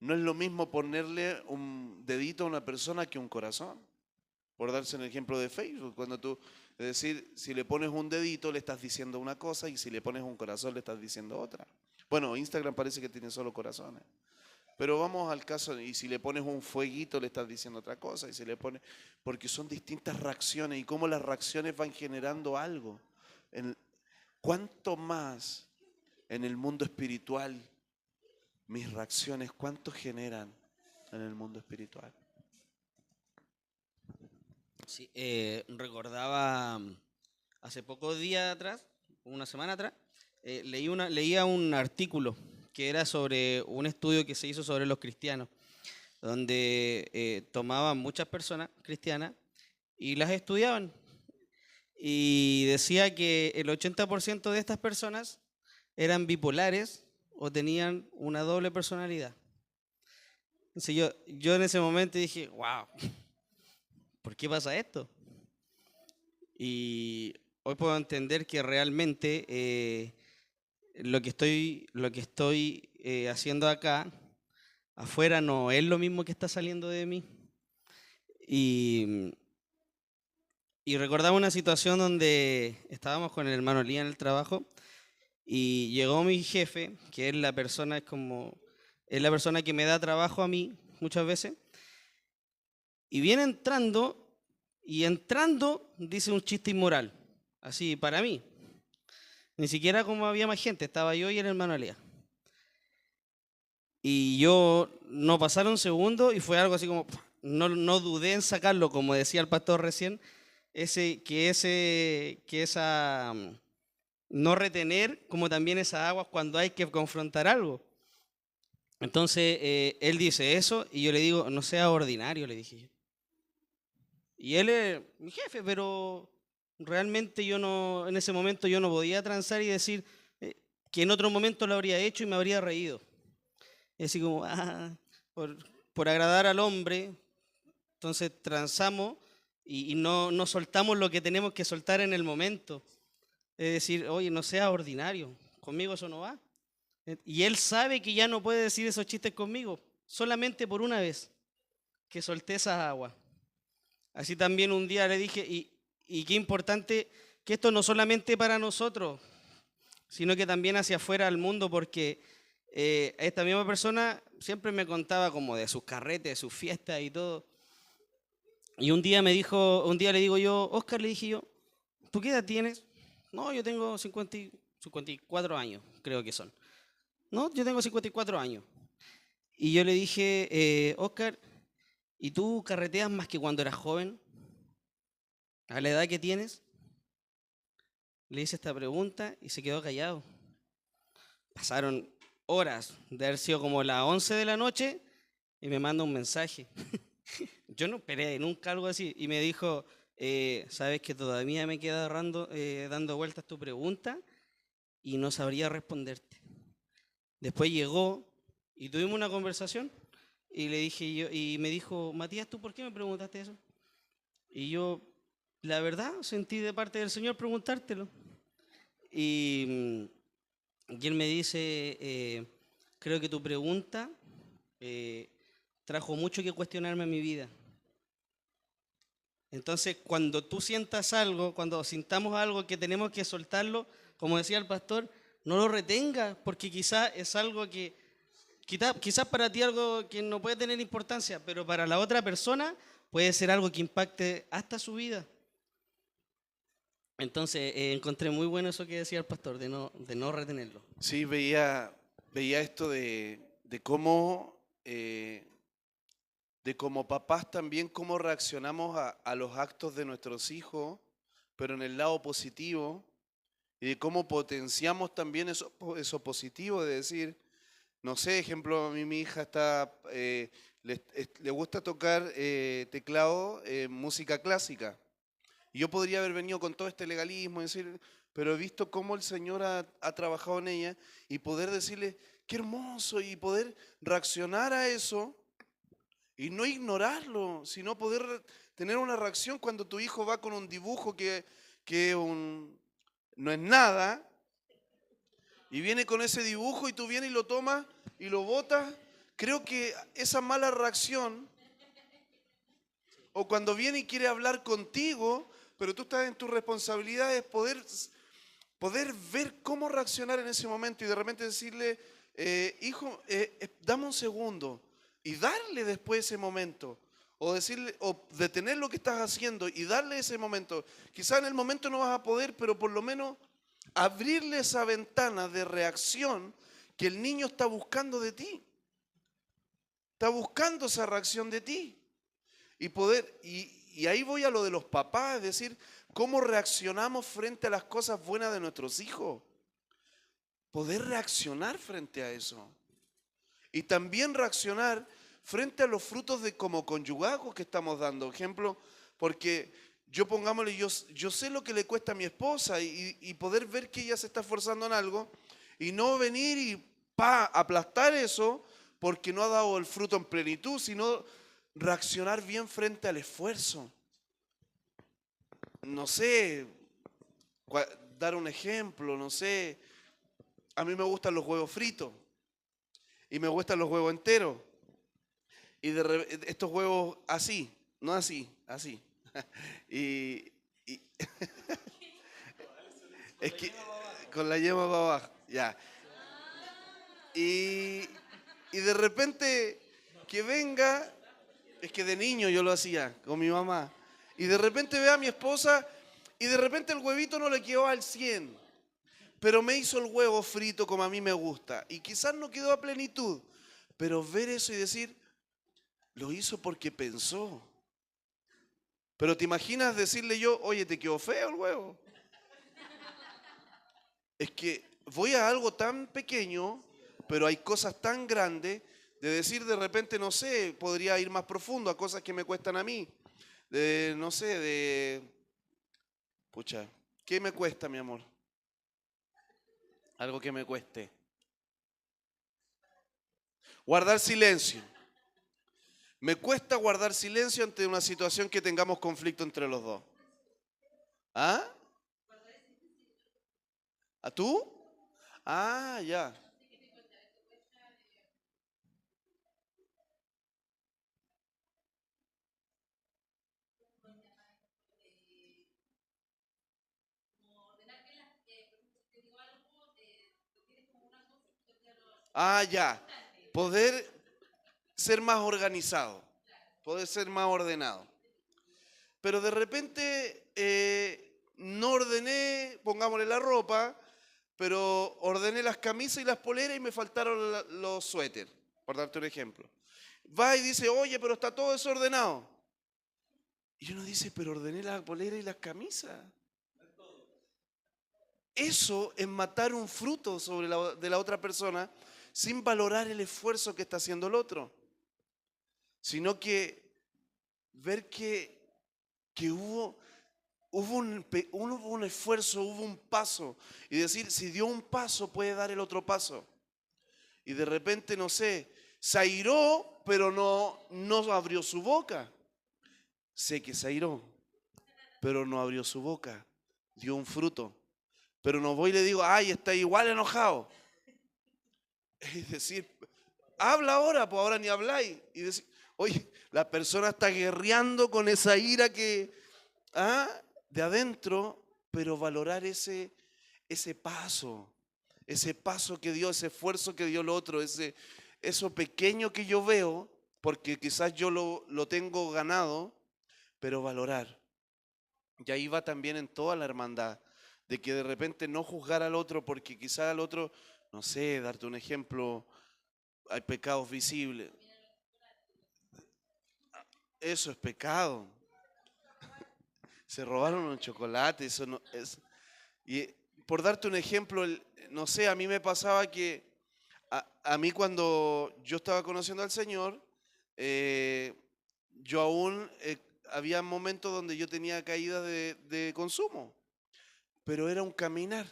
No es lo mismo ponerle un dedito a una persona que un corazón. Por darse el ejemplo de Facebook, es decir, si le pones un dedito le estás diciendo una cosa y si le pones un corazón le estás diciendo otra. Bueno, Instagram parece que tiene solo corazones. Pero vamos al caso, y si le pones un fueguito le estás diciendo otra cosa, y si le pones, porque son distintas reacciones y cómo las reacciones van generando algo. ¿Cuánto más en el mundo espiritual mis reacciones, cuánto generan en el mundo espiritual? Sí, recordaba hace pocos días atrás, una semana atrás, leía un artículo que era sobre un estudio que se hizo sobre los cristianos, donde tomaban muchas personas cristianas y las estudiaban. Y decía que el 80% de estas personas eran bipolares o tenían una doble personalidad. Entonces yo en ese momento dije, wow, ¿por qué pasa esto? Y hoy puedo entender que realmente lo que estoy haciendo acá, afuera, no es lo mismo que está saliendo de mí. Y recordaba una situación donde estábamos con el hermano Lía en el trabajo y llegó mi jefe, que es la persona que me da trabajo a mí muchas veces, y viene entrando dice un chiste inmoral, así para mí. Ni siquiera como había más gente, estaba yo y el hermano Lía. Y yo no pasaron segundos y fue algo así como, no dudé en sacarlo, como decía el pastor recién, no retener como también esas aguas cuando hay que confrontar algo. Entonces él dice eso y yo le digo, no sea ordinario, le dije yo. Y él es mi jefe, pero realmente en ese momento yo no podía transar y decir que en otro momento lo habría hecho y me habría reído. Y así como, por agradar al hombre, entonces transamos y no soltamos lo que tenemos que soltar en el momento. Es decir, oye, no sea ordinario, conmigo eso no va. Y él sabe que ya no puede decir esos chistes conmigo, solamente por una vez que solté esas aguas. Así también un día le dije, y qué importante que esto no solamente para nosotros, sino que también hacia afuera al mundo, porque esta misma persona siempre me contaba como de sus carretes, de sus fiestas y todo. Y un día le digo yo, Oscar, le dije yo, ¿tú qué edad tienes? No, yo tengo 54 años, creo que son. No, yo tengo 54 años. Y yo le dije, Oscar, ¿y tú carreteas más que cuando eras joven? ¿A la edad que tienes? Le hice esta pregunta y se quedó callado. Pasaron horas, de haber sido como las 11 de la noche, y me manda un mensaje. Yo no esperé nunca algo así. Y me dijo, sabes que todavía me queda dando vueltas tu pregunta y no sabría responderte. Después llegó y tuvimos una conversación y le dije y me dijo, Matías, ¿tú por qué me preguntaste eso? Y yo, la verdad, sentí de parte del Señor preguntártelo. Y él me dice, creo que tu pregunta trajo mucho que cuestionarme en mi vida. Entonces, cuando tú sientas algo, cuando sintamos algo que tenemos que soltarlo, como decía el pastor, no lo retengas, porque quizás es algo que Quizás para ti algo que no puede tener importancia, pero para la otra persona puede ser algo que impacte hasta su vida. Entonces, encontré muy bueno eso que decía el pastor, de no retenerlo. Sí, veía esto de cómo, de como papás también, cómo reaccionamos a los actos de nuestros hijos, pero en el lado positivo, y de cómo potenciamos también eso positivo, de decir, no sé, ejemplo, a mí mi hija le gusta tocar teclado, música clásica. Y yo podría haber venido con todo este legalismo y decir, pero he visto cómo el Señor ha trabajado en ella y poder decirle, qué hermoso, y poder reaccionar a eso y no ignorarlo, sino poder tener una reacción cuando tu hijo va con un dibujo que no es nada y viene con ese dibujo y tú vienes y lo tomas y lo botas. Creo que esa mala reacción, o cuando viene y quiere hablar contigo, pero tú estás en tu responsabilidad, es poder ver cómo reaccionar en ese momento y de repente decirle, hijo, dame un segundo y darle después ese momento. O decirle, o detener lo que estás haciendo y darle ese momento. Quizá en el momento no vas a poder, pero por lo menos abrirle esa ventana de reacción que el niño está buscando de ti. Está buscando esa reacción de ti. Y ahí voy a lo de los papás, es decir, cómo reaccionamos frente a las cosas buenas de nuestros hijos. Poder reaccionar frente a eso. Y también reaccionar frente a los frutos de como conyugazgos que estamos dando. Ejemplo, porque pongámosle, yo sé lo que le cuesta a mi esposa y poder ver que ella se está esforzando en algo y no venir y aplastar eso porque no ha dado el fruto en plenitud, sino reaccionar bien frente al esfuerzo. No sé, dar un ejemplo, no sé. A mí me gustan los huevos fritos y me gustan los huevos enteros. Y estos huevos así, no así, así. y es que con la yema para abajo, ya. Y de repente que venga, es que de niño yo lo hacía con mi mamá. Y de repente ve a mi esposa y de repente el huevito no le quedó al 100. Pero me hizo el huevo frito como a mí me gusta. Y quizás no quedó a plenitud. Pero ver eso y decir, lo hizo porque pensó. Pero te imaginas decirle yo, oye, te quedó feo el huevo. Es que voy a algo tan pequeño, pero hay cosas tan grandes, de decir de repente, no sé, podría ir más profundo a cosas que me cuestan a mí. No sé, pucha, ¿qué me cuesta, mi amor? Algo que me cueste. Guardar silencio. Me cuesta guardar silencio ante una situación que tengamos conflicto entre los dos. ¿Ah? ¿A tú? Ah, ya. Ah, ya. Poder ser más organizado, poder ser más ordenado. Pero de repente no ordené, pongámosle la ropa, pero ordené las camisas y las poleras y me faltaron los suéteres, por darte un ejemplo. Va y dice, oye, pero está todo desordenado. Y uno dice, pero ordené la polera y las camisas. Eso es matar un fruto de la otra persona sin valorar el esfuerzo que está haciendo el otro. Sino que ver que hubo un esfuerzo, hubo un paso. Y decir, si dio un paso, puede dar el otro paso. Y de repente, no sé, se airó, pero no abrió su boca. Sé que se airó, pero no abrió su boca. Dio un fruto. Pero no voy y le digo, ay, está igual enojado. Es decir, habla ahora, pues ahora ni habláis. Y decir, oye, la persona está guerreando con esa ira de adentro, pero valorar ese paso que dio, ese esfuerzo que dio el otro, eso pequeño que yo veo, porque quizás yo lo tengo ganado, pero valorar. Y ahí va también en toda la hermandad, de que de repente no juzgar al otro, porque quizás al otro, no sé, darte un ejemplo, hay pecados visibles. Eso es pecado. Se robaron un chocolate, eso no es. Y por darte un ejemplo, no sé, a mí me pasaba que a mí cuando yo estaba conociendo al Señor, eh, yo aún había momentos donde yo tenía caídas de consumo, pero era un caminar.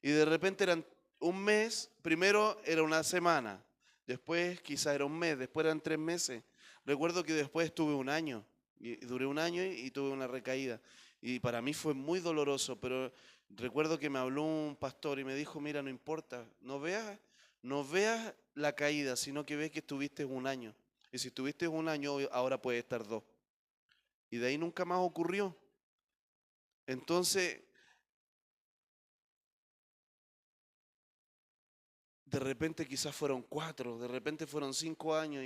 Y de repente eran un mes, primero era una semana, después quizá era un mes, después eran 3 meses. Recuerdo que después estuve un año, y duré un año y tuve una recaída. Y para mí fue muy doloroso, pero recuerdo que me habló un pastor y me dijo, mira, no importa, no veas la caída, sino que ves que estuviste un año. Y si estuviste un año, ahora puede estar 2. Y de ahí nunca más ocurrió. Entonces, de repente quizás fueron 4, de repente fueron 5 años,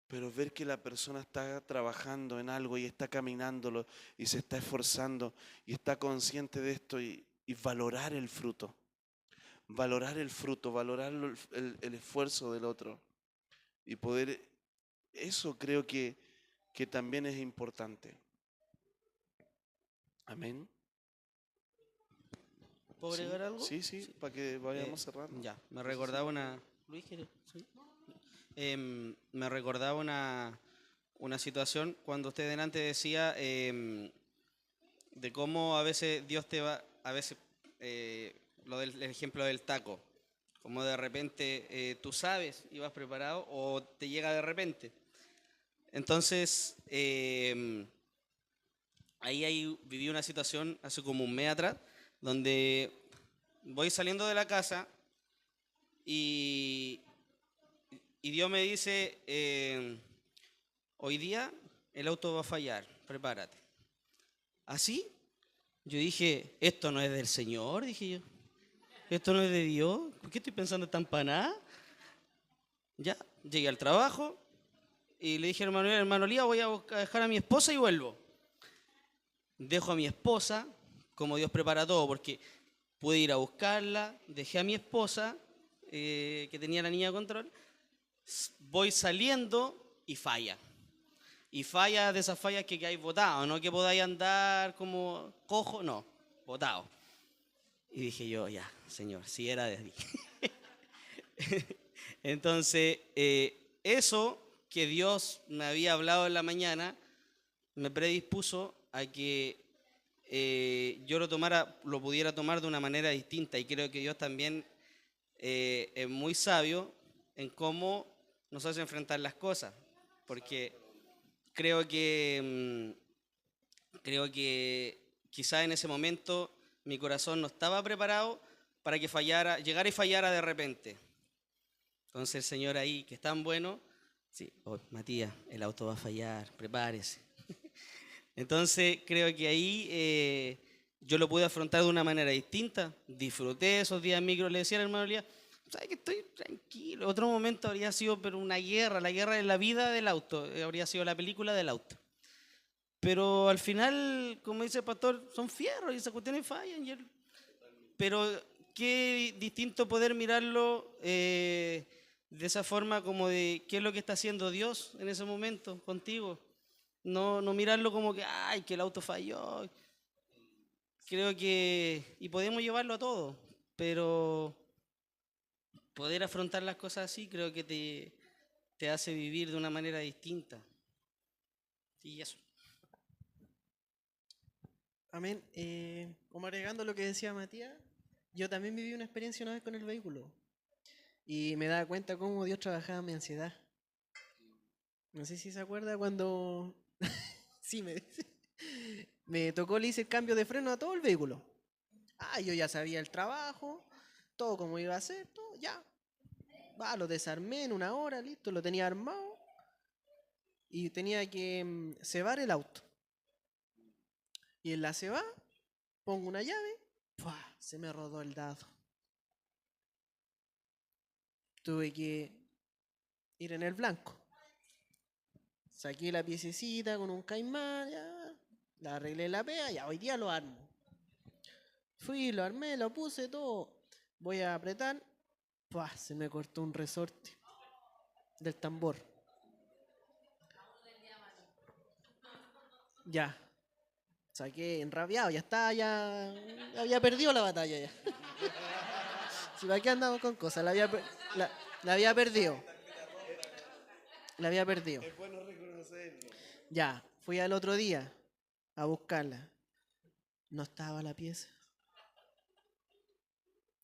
pero ver que la persona está trabajando en algo y está caminándolo y se está esforzando y está consciente de esto y valorar el fruto, valorar el esfuerzo del otro y poder, eso creo que también es importante. Amén. ¿Puedo Sí, agregar algo? sí, sí, para que vayamos cerrando. Ya, me recordaba una... Luis, ¿quieres? Sí. Me recordaba una situación cuando usted delante decía de cómo a veces Dios te va, a veces, lo del el ejemplo del taco, como de repente tú sabes y vas preparado o te llega de repente. Entonces, ahí viví una situación hace como un mes atrás, donde voy saliendo de la casa y, y Dios me dice, hoy día el auto va a fallar, prepárate. ¿Así? Yo dije, esto no es del Señor, dije yo. Esto no es de Dios. ¿Por qué estoy pensando esta empanada? Ya, llegué al trabajo y le dije al hermano Lía, voy a dejar a mi esposa y vuelvo. Dejo a mi esposa, como Dios prepara todo, porque pude ir a buscarla, dejé a mi esposa, que tenía la niña de control, voy saliendo y falla. Y falla de esas fallas que hay botado, no que podáis andar como cojo, no, botado. Y dije yo, ya, Señor, si era de ti. Entonces, eso que Dios me había hablado en la mañana me predispuso a que yo lo pudiera tomar de una manera distinta. Y creo que Dios también es muy sabio en cómo nos hace enfrentar las cosas. Porque creo que quizá en ese momento mi corazón no estaba preparado para que llegara y fallara de repente. Entonces el Señor ahí, que es tan bueno, sí, oh, Matías, el auto va a fallar, prepárese. Entonces creo que ahí yo lo pude afrontar de una manera distinta. Disfruté esos días micro, le decía al hermano Elías, ¿sabes que estoy tranquilo? Otro momento habría sido pero una guerra, la guerra de la vida del auto, habría sido la película del auto. Pero al final, como dice el pastor, son fierros y esas cuestiones fallan. Pero qué distinto poder mirarlo de esa forma como de qué es lo que está haciendo Dios en ese momento contigo. No mirarlo como que, ay, que el auto falló. Creo que, y podemos llevarlo a todo, pero poder afrontar las cosas así creo que te hace vivir de una manera distinta. Y eso. Amén. Como agregando lo que decía Matías, yo también viví una experiencia una vez con el vehículo y me daba cuenta cómo Dios trabajaba mi ansiedad. No sé si se acuerda cuando sí me tocó, le hice el cambio de freno a todo el vehículo. Yo ya sabía el trabajo, todo como iba a ser, todo, ya. Lo desarmé en una hora, listo, lo tenía armado y tenía que cebar el auto. Y en la ceba pongo una llave, ¡pua! Se me rodó el dado. tuve que ir en el blanco. Saqué la piececita con un caimán, ya, la arreglé la pega, ya hoy día lo armo. Fui, lo armé, lo puse todo. Voy a apretar, ¡pua! Se me cortó un resorte del tambor. Ya, saqué enrabiado, ya estaba, ya había perdido la batalla ya. Si para qué andamos con cosas, la había perdido. La había perdido. Es bueno reconocerlo. Ya, fui al otro día a buscarla. No estaba la pieza.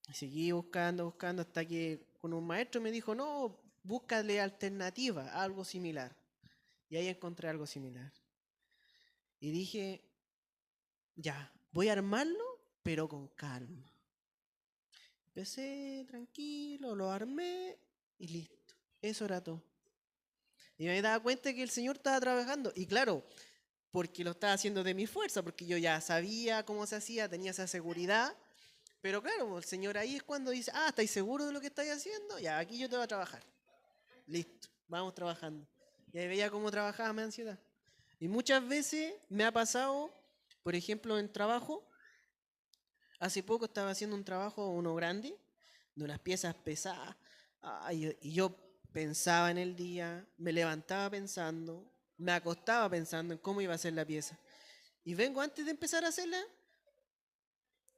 Y seguí buscando, buscando, hasta que con un maestro me dijo, no, búscale alternativa, algo similar. Y ahí encontré algo similar. Y dije, ya, voy a armarlo, pero con calma. Empecé tranquilo, lo armé y listo. Eso era todo. Y me daba cuenta que el Señor estaba trabajando. Y claro, porque lo estaba haciendo de mi fuerza, porque yo ya sabía cómo se hacía, tenía esa seguridad. Pero claro, el Señor ahí es cuando dice, ¿estáis seguros de lo que estáis haciendo? Ya, aquí yo te voy a trabajar. Listo, vamos trabajando. Y ahí veía cómo trabajaba mi ansiedad. Y muchas veces me ha pasado, por ejemplo, en trabajo. Hace poco estaba haciendo un trabajo, uno grande, de unas piezas pesadas. Y yo pensaba en el día, me levantaba pensando, me acostaba pensando en cómo iba a ser la pieza. Y vengo antes de empezar a hacerla.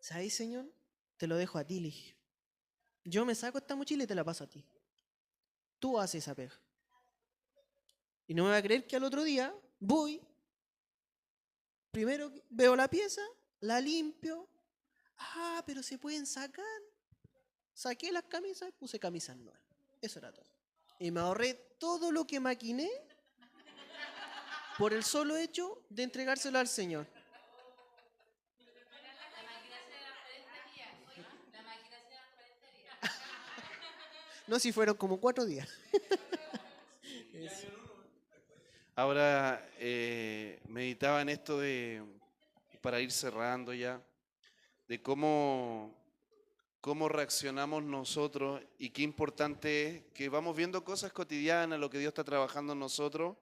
¿Sabes, Señor? Te lo dejo a ti, le dije. Yo me saco esta mochila y te la paso a ti. Tú haces esa pega. Y no me va a creer que al otro día voy, primero veo la pieza, la limpio. Pero se pueden sacar. Saqué las camisas y puse camisas nuevas. Eso era todo. Y me ahorré todo lo que maquiné por el solo hecho de entregárselo al Señor. No, si fueron como 4 días. Eso. Ahora meditaba en esto para ir cerrando ya, de cómo reaccionamos nosotros y qué importante es que vamos viendo cosas cotidianas, lo que Dios está trabajando en nosotros,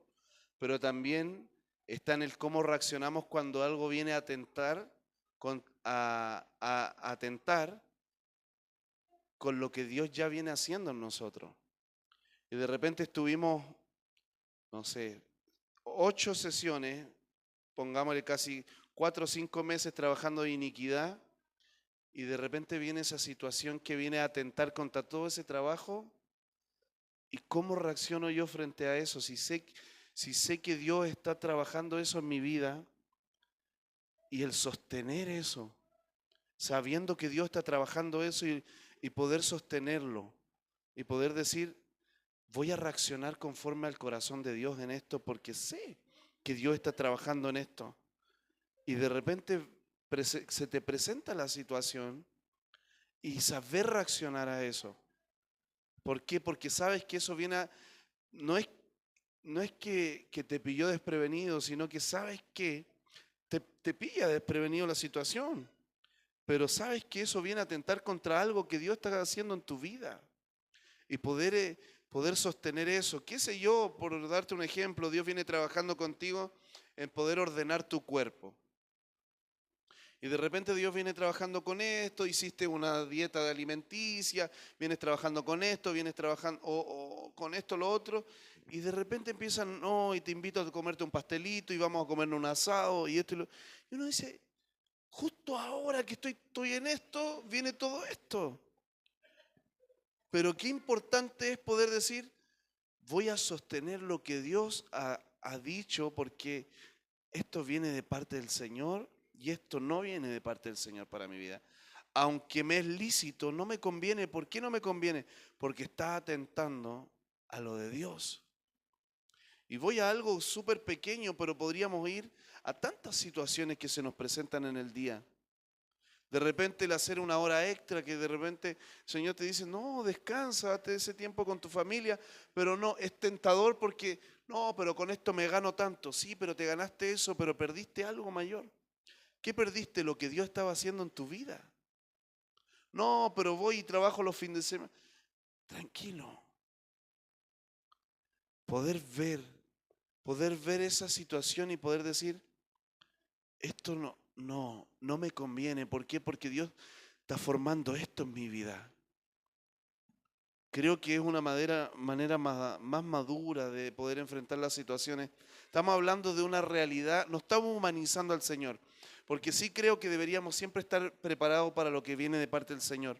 pero también está en el cómo reaccionamos cuando algo viene a atentar a atentar con lo que Dios ya viene haciendo en nosotros. Y de repente estuvimos, no sé, 8 sesiones, pongámosle casi 4 o 5 meses trabajando de iniquidad, y de repente viene esa situación que viene a atentar contra todo ese trabajo. ¿Y cómo reacciono yo frente a eso? Si sé que Dios está trabajando eso en mi vida, y el sostener eso, sabiendo que Dios está trabajando eso y poder sostenerlo y poder decir, voy a reaccionar conforme al corazón de Dios en esto porque sé que Dios está trabajando en esto. Y de repente se te presenta la situación y saber reaccionar a eso. ¿Por qué? Porque sabes que eso no es que te pilló desprevenido, sino que sabes que te pilla desprevenido la situación. Pero sabes que eso viene a atentar contra algo que Dios está haciendo en tu vida. Y poder sostener eso. ¿Qué sé yo? Por darte un ejemplo, Dios viene trabajando contigo en poder ordenar tu cuerpo. Y de repente Dios viene trabajando con esto, hiciste una dieta alimenticia, vienes trabajando con esto, vienes trabajando o con esto, lo otro, y de repente empiezan, no, y te invito a comerte un pastelito y vamos a comernos un asado y esto y lo. Y uno dice, justo ahora que estoy en esto, viene todo esto. Pero qué importante es poder decir, voy a sostener lo que Dios ha dicho porque esto viene de parte del Señor y esto no viene de parte del Señor para mi vida. Aunque me es lícito, no me conviene. ¿Por qué no me conviene? Porque está atentando a lo de Dios. Y voy a algo súper pequeño, pero podríamos ir a tantas situaciones que se nos presentan en el día. De repente el hacer una hora extra, que de repente el Señor te dice, no, descansa, date ese tiempo con tu familia, pero no, es tentador porque, no, pero con esto me gano tanto. Sí, pero te ganaste eso, pero perdiste algo mayor. ¿Qué perdiste? Lo que Dios estaba haciendo en tu vida. No, pero voy y trabajo los fines de semana. tranquilo. Poder ver esa situación y poder decir, esto no me conviene. ¿Por qué? Porque Dios está formando esto en mi vida. Creo que es una manera más madura de poder enfrentar las situaciones. Estamos hablando de una realidad, no estamos humanizando al Señor, porque sí creo que deberíamos siempre estar preparados para lo que viene de parte del Señor.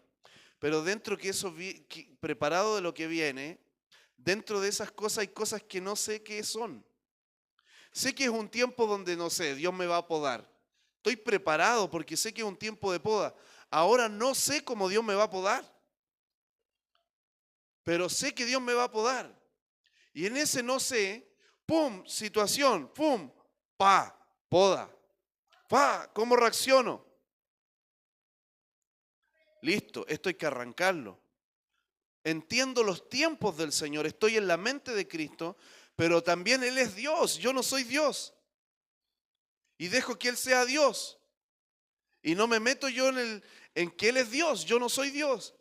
Pero dentro que eso, preparado de lo que viene, dentro de esas cosas hay cosas que no sé qué son. Sé que es un tiempo donde, no sé, Dios me va a podar. Estoy preparado porque sé que es un tiempo de poda. Ahora no sé cómo Dios me va a podar, pero sé que Dios me va a podar. Y en ese no sé, pum, situación, pum, pa, poda. Pa, ¿cómo reacciono? Listo, esto hay que arrancarlo. Entiendo los tiempos del Señor, estoy en la mente de Cristo, pero también Él es Dios, yo no soy Dios. Y dejo que Él sea Dios. Y no me meto yo en que Él es Dios, yo no soy Dios.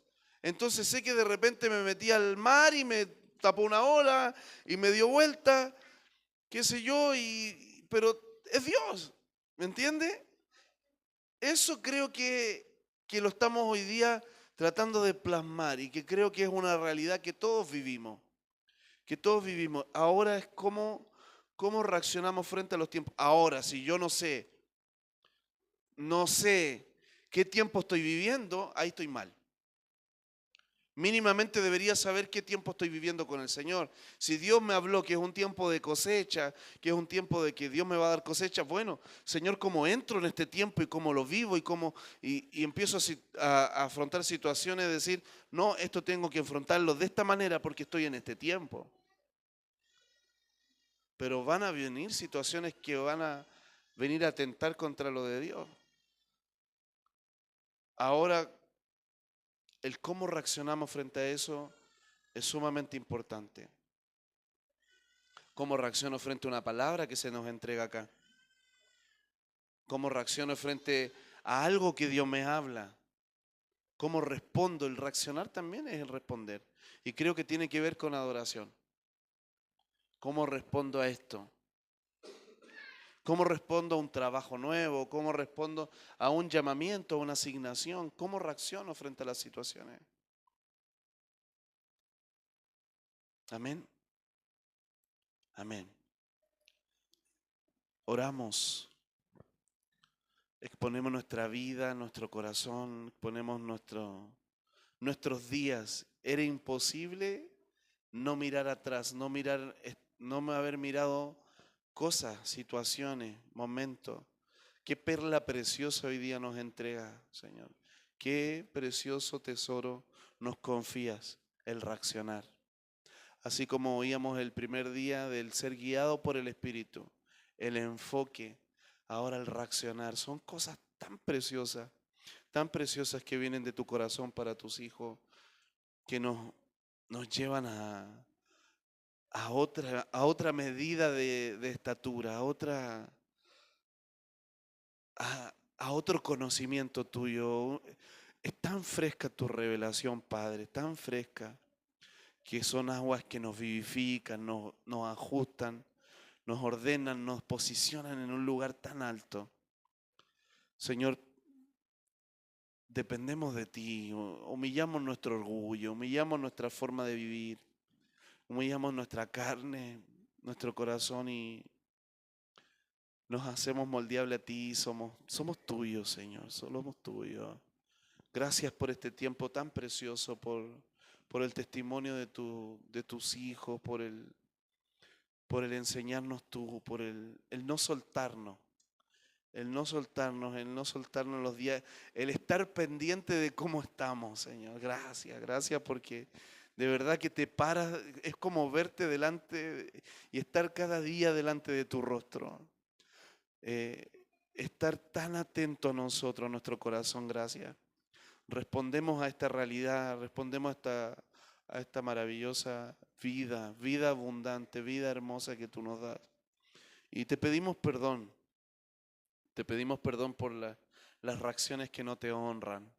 Entonces sé que de repente me metí al mar y me tapó una ola y me dio vuelta, qué sé yo, pero es Dios, ¿me entiende? Eso creo que lo estamos hoy día tratando de plasmar y que creo que es una realidad que todos vivimos. Que todos vivimos. Ahora es cómo reaccionamos frente a los tiempos. Ahora, si yo no sé qué tiempo estoy viviendo, ahí estoy mal. Mínimamente debería saber qué tiempo estoy viviendo con el Señor. Si Dios me habló que es un tiempo de cosecha, que es un tiempo de que Dios me va a dar cosecha, bueno, Señor, ¿cómo entro en este tiempo y cómo lo vivo y empiezo a afrontar situaciones, decir, no, esto tengo que afrontarlo de esta manera porque estoy en este tiempo? Pero van a venir situaciones que van a venir a atentar contra lo de Dios. Ahora, el cómo reaccionamos frente a eso es sumamente importante. ¿Cómo reacciono frente a una palabra que se nos entrega acá? ¿Cómo reacciono frente a algo que Dios me habla? ¿Cómo respondo? El reaccionar también es el responder. Y creo que tiene que ver con adoración. ¿Cómo respondo a esto? ¿Cómo respondo a un trabajo nuevo? ¿Cómo respondo a un llamamiento, a una asignación? ¿Cómo reacciono frente a las situaciones? Amén. Amén. Oramos. Exponemos nuestra vida, nuestro corazón, exponemos nuestros días. Era imposible no mirar atrás, no haber mirado cosas, situaciones, momentos. Qué perla preciosa hoy día nos entrega, Señor. Qué precioso tesoro nos confías, el reaccionar. Así como oíamos el primer día del ser guiado por el Espíritu, el enfoque, ahora el reaccionar. Son cosas tan preciosas que vienen de tu corazón para tus hijos, que nos llevan a otra medida de estatura, a otro conocimiento tuyo. Es tan fresca tu revelación, Padre, tan fresca, que son aguas que nos vivifican, nos ajustan, nos ordenan, nos posicionan en un lugar tan alto. Señor, dependemos de ti, humillamos nuestro orgullo, humillamos nuestra forma de vivir, humillamos nuestra carne, nuestro corazón y nos hacemos moldeable a ti, somos tuyos, Señor, somos tuyos. Gracias por este tiempo tan precioso, por el testimonio de tus hijos, por el enseñarnos tú, por el no soltarnos. El no soltarnos, los días, el estar pendiente de cómo estamos, Señor. Gracias porque de verdad que te paras, es como verte delante y estar cada día delante de tu rostro. Estar tan atento a nosotros, a nuestro corazón, gracias. Respondemos a esta realidad, respondemos a esta maravillosa vida abundante, vida hermosa que tú nos das. Y te pedimos perdón. Te pedimos perdón por las reacciones que no te honran,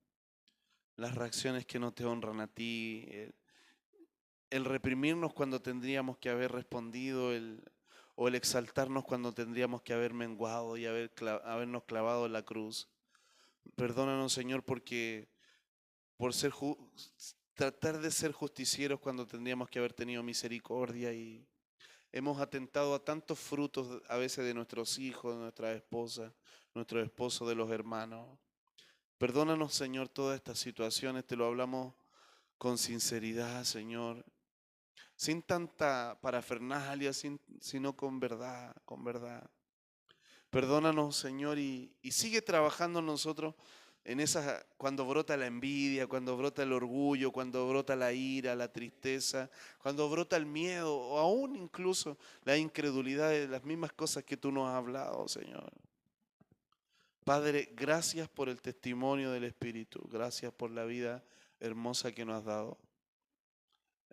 las reacciones que no te honran a ti, el reprimirnos cuando tendríamos que haber respondido, o el exaltarnos cuando tendríamos que haber menguado y habernos clavado en la cruz. Perdónanos, Señor, porque por tratar de ser justicieros cuando tendríamos que haber tenido misericordia, y hemos atentado a tantos frutos a veces de nuestros hijos, de nuestras esposas, nuestros esposos, de los hermanos. Perdónanos, Señor, todas estas situaciones, te lo hablamos con sinceridad, Señor, sin tanta parafernalia, sino con verdad, con verdad. Perdónanos, Señor, y sigue trabajando en nosotros en esas, cuando brota la envidia, cuando brota el orgullo, cuando brota la ira, la tristeza, cuando brota el miedo, o aún incluso la incredulidad de las mismas cosas que tú nos has hablado, Señor. Padre, gracias por el testimonio del Espíritu, gracias por la vida hermosa que nos has dado.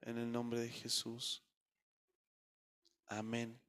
En el nombre de Jesús. Amén.